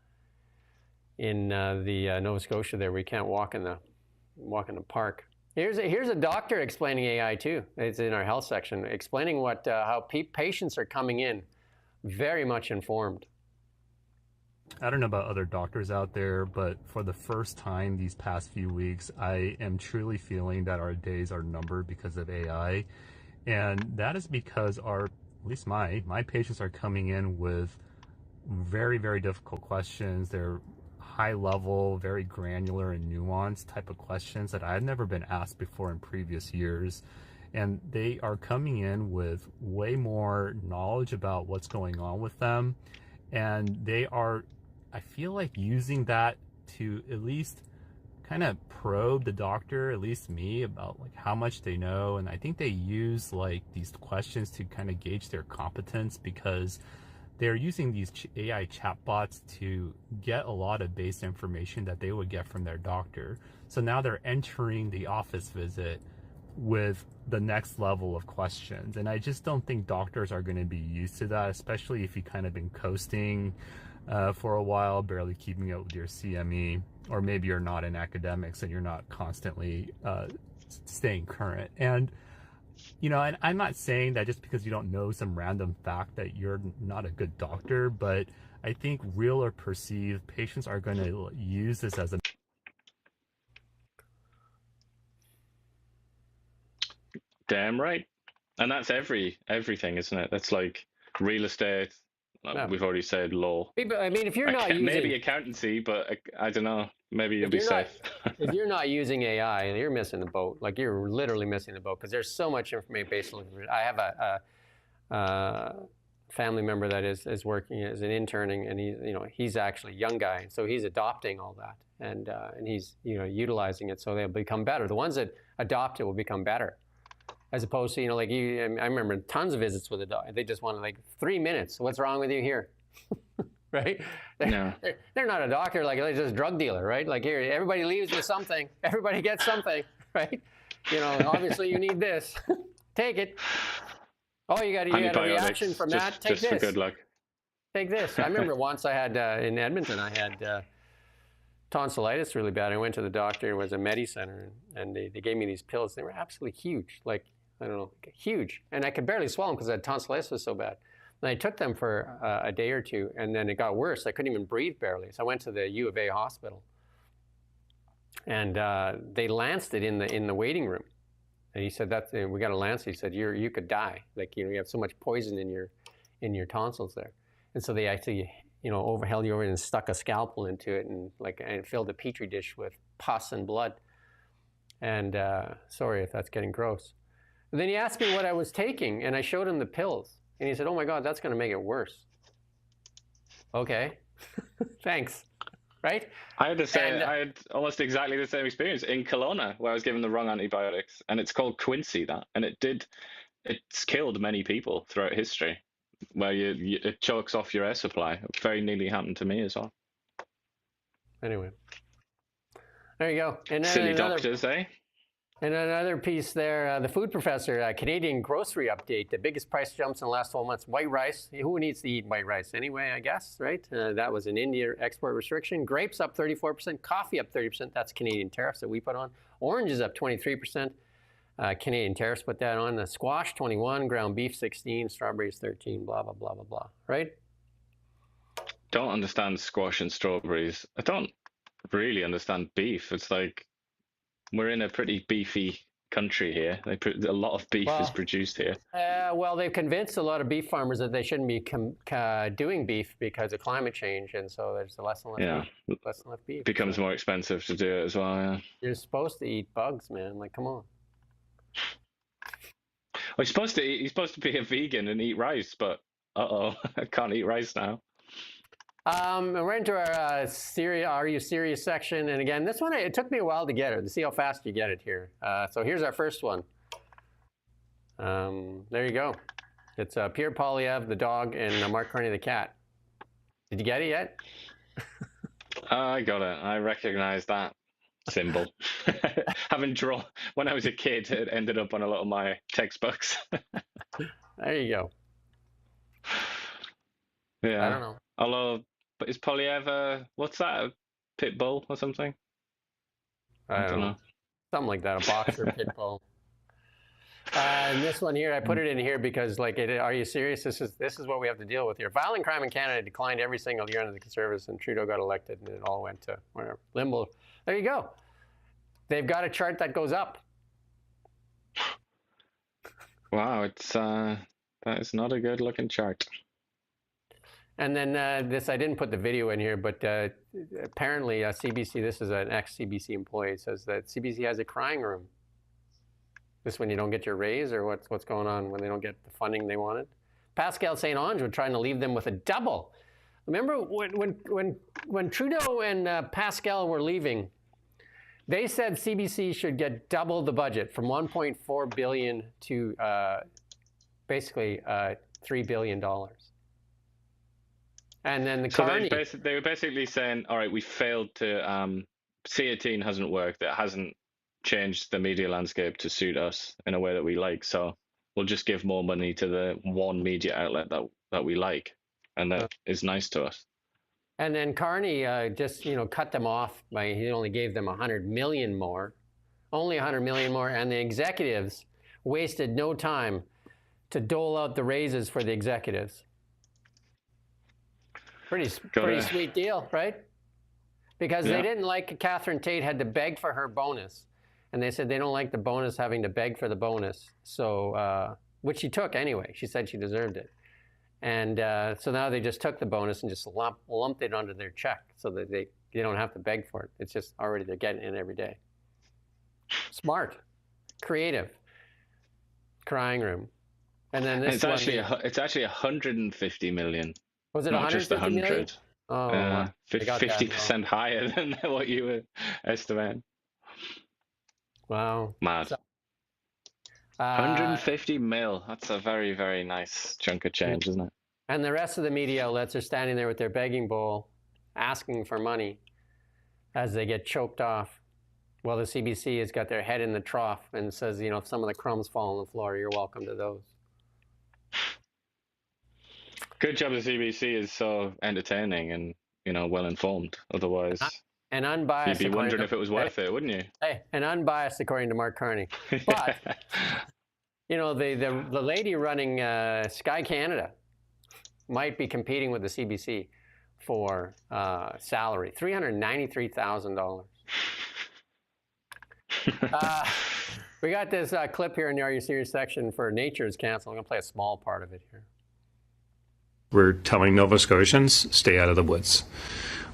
Nova Scotia there, we can't walk in the park. Here's a doctor explaining AI too. It's in our health section, explaining how patients are coming in very much informed. I don't know about other doctors out there, but for the first time these past few weeks, I am truly feeling that our days are numbered because of AI. And that is because at least my patients are coming in with very, very difficult questions. They're high level, very granular and nuanced type of questions that I've never been asked before in previous years. And they are coming in with way more knowledge about what's going on with them. And they are, I feel like, using that to at least kind of probe the doctor, at least me, about like how much they know. And I think they use like these questions to kind of gauge their competence, because they're using these AI chatbots to get a lot of base information that they would get from their doctor. So now they're entering the office visit with the next level of questions. And I just don't think doctors are going to be used to that, especially if you've kind of been coasting for a while, barely keeping up with your CME, or maybe you're not in academics and you're not constantly staying current. And and I'm not saying that just because you don't know some random fact that you're not a good doctor, but I think real or perceived patients are going to use this as a... Damn right. And that's everything, isn't it? That's like real estate. No. We've already said law. I mean, if you're not using... Maybe accountancy, but I don't know. Maybe you'll be safe. If you're not using AI, you're missing the boat. Like, you're literally missing the boat, because there's so much information based on... I have a family member that is working as an interning, and he's actually a young guy, so he's adopting all that, and he's utilizing it so they'll become better. The ones that adopt it will become better. As opposed to, I remember tons of visits with a dog. They just wanted like 3 minutes. What's wrong with you here? Right? They're not a doctor, like they're just a drug dealer, right? Like, here, everybody leaves with something. Everybody gets something, right? You know, obviously you need this. Take it. Oh, you got a reaction from that? Take just this. for good luck. Take this. I remember once I had, in Edmonton, I had tonsillitis really bad. I went to the doctor. It was a Métis center, and they gave me these pills. They were absolutely huge, like, I don't know, huge. And I could barely swallow them because that tonsillitis was so bad. And I took them for a day or two, and then it got worse. I couldn't even breathe barely. So I went to the U of A hospital, and they lanced it in the waiting room. And he said, we got a lance. He said, you could die. Like, you know, you have so much poison in your tonsils there. And so they actually, you know, held you over and stuck a scalpel into it and filled a petri dish with pus and blood. And sorry if that's getting gross. And then he asked me what I was taking, and I showed him the pills. And he said, oh my God, that's going to make it worse. Okay, thanks. Right? I had almost exactly the same experience in Kelowna, where I was given the wrong antibiotics, and it's called Quincy, and it's killed many people throughout history, where it chokes off your air supply. It very nearly happened to me as well. Anyway, there you go. And then silly doctors, eh? And another piece there, the food professor, Canadian grocery update, the biggest price jumps in the last 12 months. White rice, who needs to eat white rice anyway, I guess, right? That was an India export restriction. Grapes up 34%, coffee up 30%, that's Canadian tariffs that we put on. Oranges up 23%, Canadian tariffs put that on. The squash 21, ground beef 16, strawberries 13, blah, blah, blah, blah, blah, right? Don't understand squash and strawberries. I don't really understand beef. It's like, we're in a pretty beefy country here. A lot of beef is produced here. Well, they've convinced a lot of beef farmers that they shouldn't be doing beef because of climate change, and so there's less and less beef. It becomes more expensive to do it as well, yeah. You're supposed to eat bugs, man. Like, come on. Well, he's supposed to be a vegan and eat rice, but I can't eat rice now. We're into our Are You Serious section. And again, this one, it took me a while to get it, to see how fast you get it here. So here's our first one. There you go. It's Pierre Poilievre, the dog, and Mark Carney, the cat. Did you get it yet? I got it. I recognize that symbol. Having drawn, when I was a kid, it ended up on a lot of my textbooks. There you go. Yeah. I don't know. Although, but is Poilievre, what's that, a pit bull or something? I don't know. Something like that, a boxer pit bull. And this one here, I put it in here because, like, are you serious? This is what we have to deal with here. Violent crime in Canada declined every single year under the Conservatives, and Trudeau got elected, and it all went to whatever, limbo. There you go. They've got a chart that goes up. Wow, that is not a good looking chart. And then this, I didn't put the video in here, but apparently CBC, this is an ex-CBC employee, says that CBC has a crying room. This when you don't get your raise, or what's going on when they don't get the funding they wanted? Pascal St. Onge was trying to leave them with a double. Remember when Trudeau and Pascal were leaving, they said CBC should get double the budget from $1.4 billion to basically $3 billion. And then Carney, they were basically saying, all right, we failed to, C18 hasn't worked. It hasn't changed the media landscape to suit us in a way that we like. So we'll just give more money to the one media outlet that we like and that is nice to us. And then Carney just, cut them off by, he only gave them 100 million more, only 100 million more. And the executives wasted no time to dole out the raises for the executives. Pretty sweet deal, right? Because they didn't like Catherine Tate had to beg for her bonus. And they said they don't like the bonus having to beg for the bonus. So, which she took anyway. She said she deserved it. And so now they just took the bonus and just lumped it onto their check so that they don't have to beg for it. It's just already they're getting it every day. Smart, creative, crying room. And then this it's actually 150 million. Was it not just 150 million? 100? Oh, 50% higher than what you were estimating. Wow. Mad. 150 mil. That's a very, very nice chunk of change, isn't it? And the rest of the media outlets are standing there with their begging bowl, asking for money as they get choked off Well, the CBC has got their head in the trough and says, you know, if some of the crumbs fall on the floor, you're welcome to those. Good job the CBC is so entertaining and, you know, well informed. Otherwise, and unbiased. You'd be wondering if it was worth it, wouldn't you? Hey, and unbiased according to Mark Carney. But you know, the lady running Sky Canada might be competing with the CBC for salary, $393,000. We got this clip here in the Are You Serious section for Nature's Council. I'm going to play a small part of it here. We're telling Nova Scotians, stay out of the woods.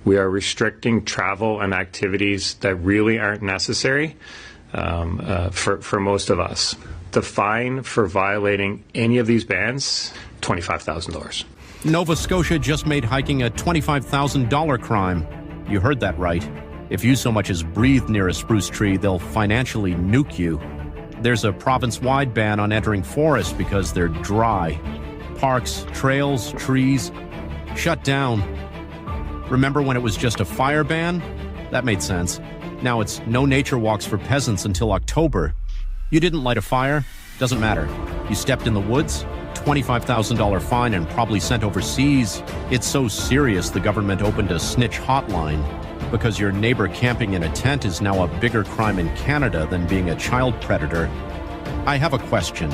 We are restricting travel and activities that really aren't necessary for most of us. The fine for violating any of these bans, $25,000. Nova Scotia just made hiking a $25,000 crime. You heard that right. If you so much as breathe near a spruce tree, they'll financially nuke you. There's a province-wide ban on entering forests because they're dry. Parks, trails, trees, shut down. Remember when it was just a fire ban? That made sense. Now it's no nature walks for peasants until October. You didn't light a fire? Doesn't matter. You stepped in the woods? $25,000 fine and probably sent overseas. It's so serious the government opened a snitch hotline because your neighbor camping in a tent is now a bigger crime in Canada than being a child predator. I have a question.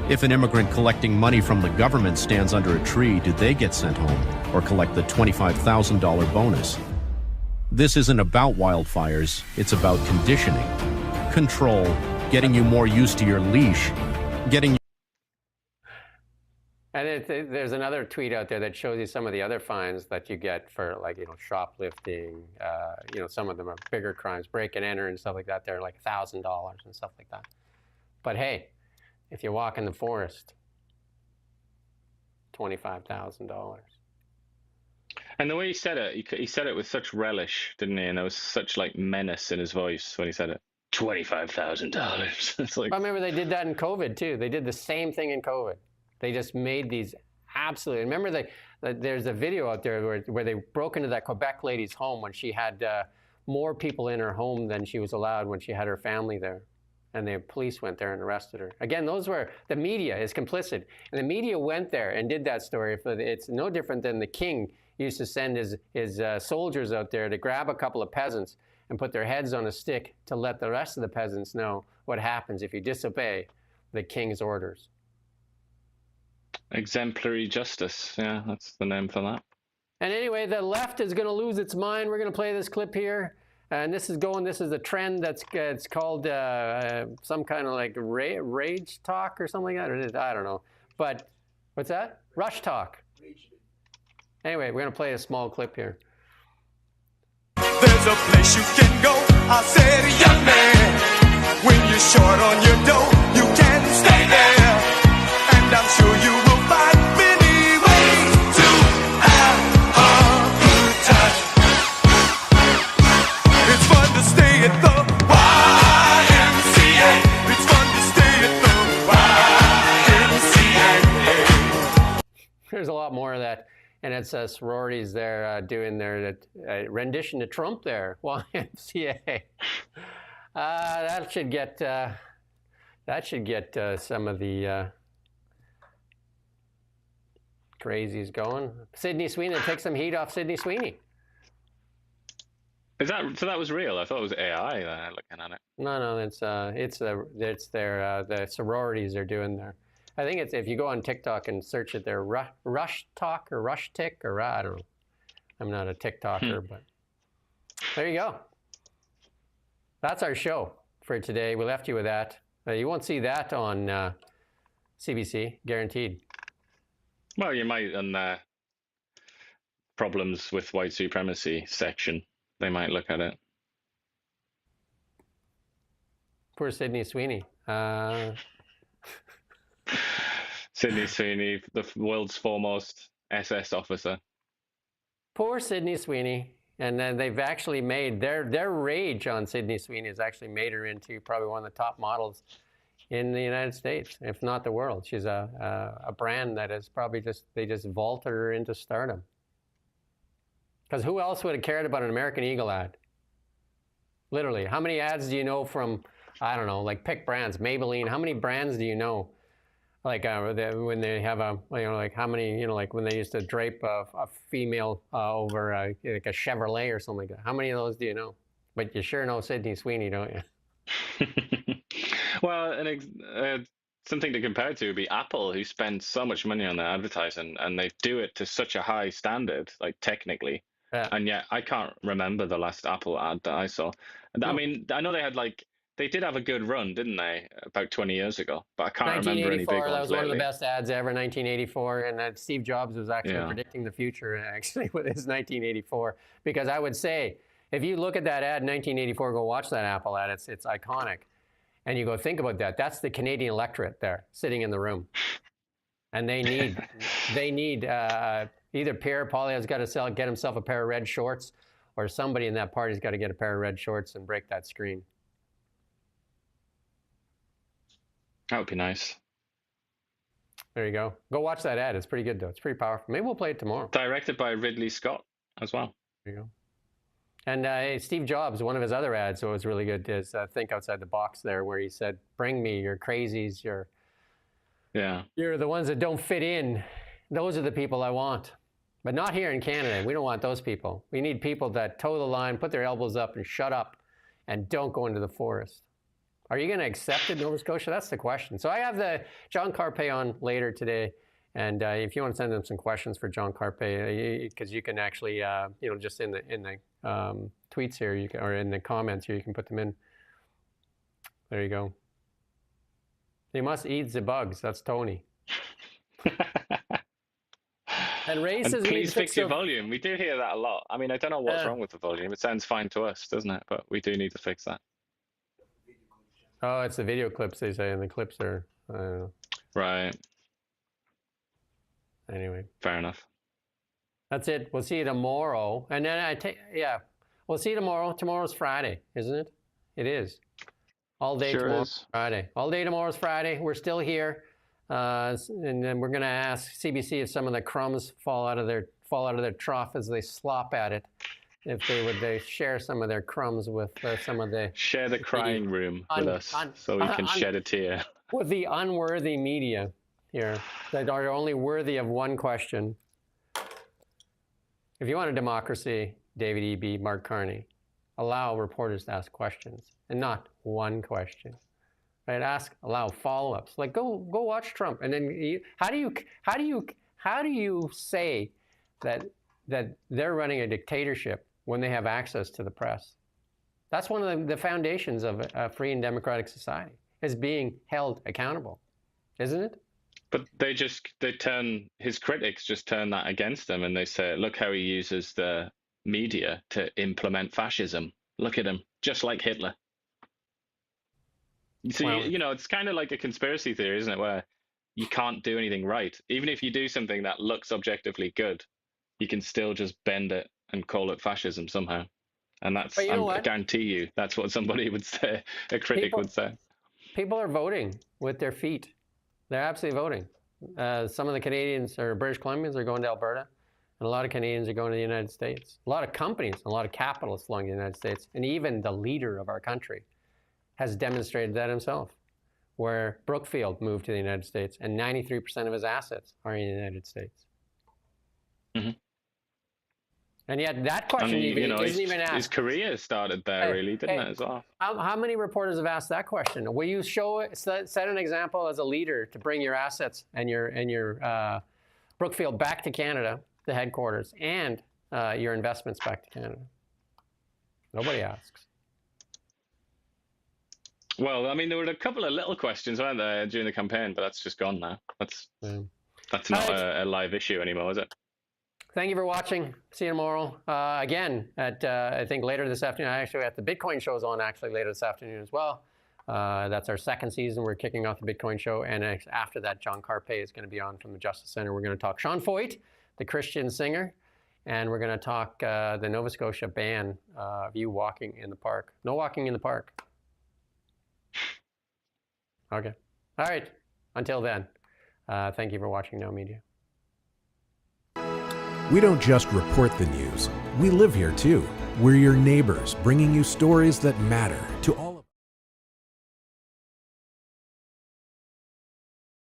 If an immigrant collecting money from the government stands under a tree, do they get sent home or collect the $25,000 bonus? This isn't about wildfires. It's about conditioning, control, getting you more used to your leash, getting. And there's another tweet out there that shows you some of the other fines that you get for, like, you know, shoplifting. You know, some of them are bigger crimes, break and enter and stuff like that. They're like $1,000 and stuff like that. But hey, if you walk in the forest, $25,000. And the way he said it, he said it with such relish, didn't he? And there was such like menace in his voice when he said it. $25,000. It's like. I remember they did that in COVID too. They did the same thing in COVID. They just made these absolutely. Remember there's a video out there where they broke into that Quebec lady's home when she had more people in her home than she was allowed when she had her family there. And the police went there and arrested her. Again, those were, the media is complicit. And the media went there and did that story. It's no different than the king used to send his soldiers out there to grab a couple of peasants and put their heads on a stick to let the rest of the peasants know what happens if you disobey the king's orders. Exemplary justice. Yeah, that's the name for that. And anyway, the left is going to lose its mind. We're going to play this clip here. And this is a trend that's it's called some kind of like rage talk or something like that. I don't know. But what's that? Rush talk. Anyway, we're going to play a small clip here. There's a place you can go, I said, young man. When you're short on your dough, you can stay there. And I'm sure you will find many ways to have a good time. It's fun to stay at the YMCA. It's fun to stay at the YMCA. There's a lot more of that. And it's sororities there doing their rendition to Trump there, YMCA. That should get some of the crazies going. Sydney Sweeney, take some heat off Sydney Sweeney. Is that so? That was real. I thought it was AI looking at it. No, it's their the sororities are doing there. I think it's if you go on TikTok and search it there, Rush Talk or Rush Tick or I don't know. I'm not a TikToker, but there you go. That's our show for today. We left you with that. You won't see that on CBC, guaranteed. Well, you might on the problems with white supremacy section. They might look at it. Poor Sydney Sweeney. Sydney Sweeney, the world's foremost SS officer. Poor Sydney Sweeney. And then they've actually made their rage on Sydney Sweeney has actually made her into probably one of the top models in the United States, if not the world. She's a brand that is probably they just vaulted her into stardom. Because who else would have cared about an American Eagle ad? Literally, how many ads do you know from, I don't know, like pick brands, Maybelline? How many brands do you know? Like when they have like how many, like when they used to drape a female over like a Chevrolet or something like that. How many of those do you know? But you sure know Sydney Sweeney, don't you? Well, something to compare to would be Apple, who spends so much money on their advertising, and they do it to such a high standard, like technically. Yeah. And yet, I can't remember the last Apple ad that I saw. I mean, I know they did have a good run, didn't they, about 20 years ago? But I can't remember any big ones that was one of the lately. best ads ever, 1984, and that Steve Jobs was actually predicting the future, actually, with his 1984. Because I would say, if you look at that ad in 1984, go watch that Apple ad. It's iconic. And you go, think about that. That's the Canadian electorate there, sitting in the room. And they need either Pierre Poilievre's got to get himself a pair of red shorts, or somebody in that party's got to get a pair of red shorts and break that screen. That would be nice. There you go. Go watch that ad. It's pretty good, though. It's pretty powerful. Maybe we'll play it tomorrow. Directed by Ridley Scott as well. There you go. And Steve Jobs, one of his other ads that was really good is Think Outside the Box there, where he said, bring me your crazies, you're the ones that don't fit in. Those are the people I want. But not here in Canada. We don't want those people. We need people that toe the line, put their elbows up and shut up and don't go into the forest. Are you going to accept it, Nova Scotia? That's the question. So I have the John Carpe on later today. And if you want to send them some questions for John Carpe, because you can actually, just in the tweets here, or in the comments here, you can put them in. There you go. You must eat the bugs. That's Tony. And Ray says, please fix your volume. We do hear that a lot. I mean, I don't know what's wrong with the volume. It sounds fine to us, doesn't it? But we do need to fix that. Oh, it's the video clips, they say, and the clips are, I don't know. Right. Anyway. Fair enough. That's it. We'll see you tomorrow. And then we'll see you tomorrow. Tomorrow's Friday, isn't it? It is. All day tomorrow's Friday. All day tomorrow's Friday. We're still here. And then we're going to ask CBC if some of the crumbs fall out of their trough as they slop at it. If they share some of their crumbs with some of the... Share the crying room with us so we can shed a tear. With the unworthy media here that are only worthy of one question. If you want a democracy, David E.B., Mark Carney, allow reporters to ask questions and not one question. Right? Allow follow-ups. Like go watch Trump, and then how do you say that they're running a dictatorship when they have access to the press? That's one of the foundations of a free and democratic society, is being held accountable, isn't it? But his critics just turn that against him, and they say, look how he uses the media to implement fascism. Look at him, just like Hitler. So, it's kind of like a conspiracy theory, isn't it, where you can't do anything right. Even if you do something that looks objectively good, you can still just bend it and call it fascism somehow. And that's, I guarantee you, that's what somebody would say, a critic would say. People are voting with their feet. They're absolutely voting. Some of the Canadians or British Columbians are going to Alberta, and a lot of Canadians are going to the United States. A lot of companies, a lot of capitalists belong to the United States, and even the leader of our country has demonstrated that himself, where Brookfield moved to the United States, and 93% of his assets are in the United States. Mm-hmm. And yet that question isn't even asked. His career started there, didn't it, as well? How many reporters have asked that question? Will you set an example as a leader to bring your assets and your Brookfield back to Canada, the headquarters, and your investments back to Canada? Nobody asks. Well, I mean, there were a couple of little questions, weren't there, during the campaign, but that's just gone now. That's not a live issue anymore, is it? Thank you for watching. See you tomorrow. Again, at I think later this afternoon. Actually, at the Bitcoin show's on actually later this afternoon as well. That's our second season. We're kicking off the Bitcoin show, and after that, John Carpe is going to be on from the Justice Center. We're going to talk Sean Foyt, the Christian singer, and we're going to talk the Nova Scotia ban of you walking in the park. No walking in the park. Okay. All right. Until then, thank you for watching Now Media. We don't just report the news. We live here too. We're your neighbors, bringing you stories that matter to all.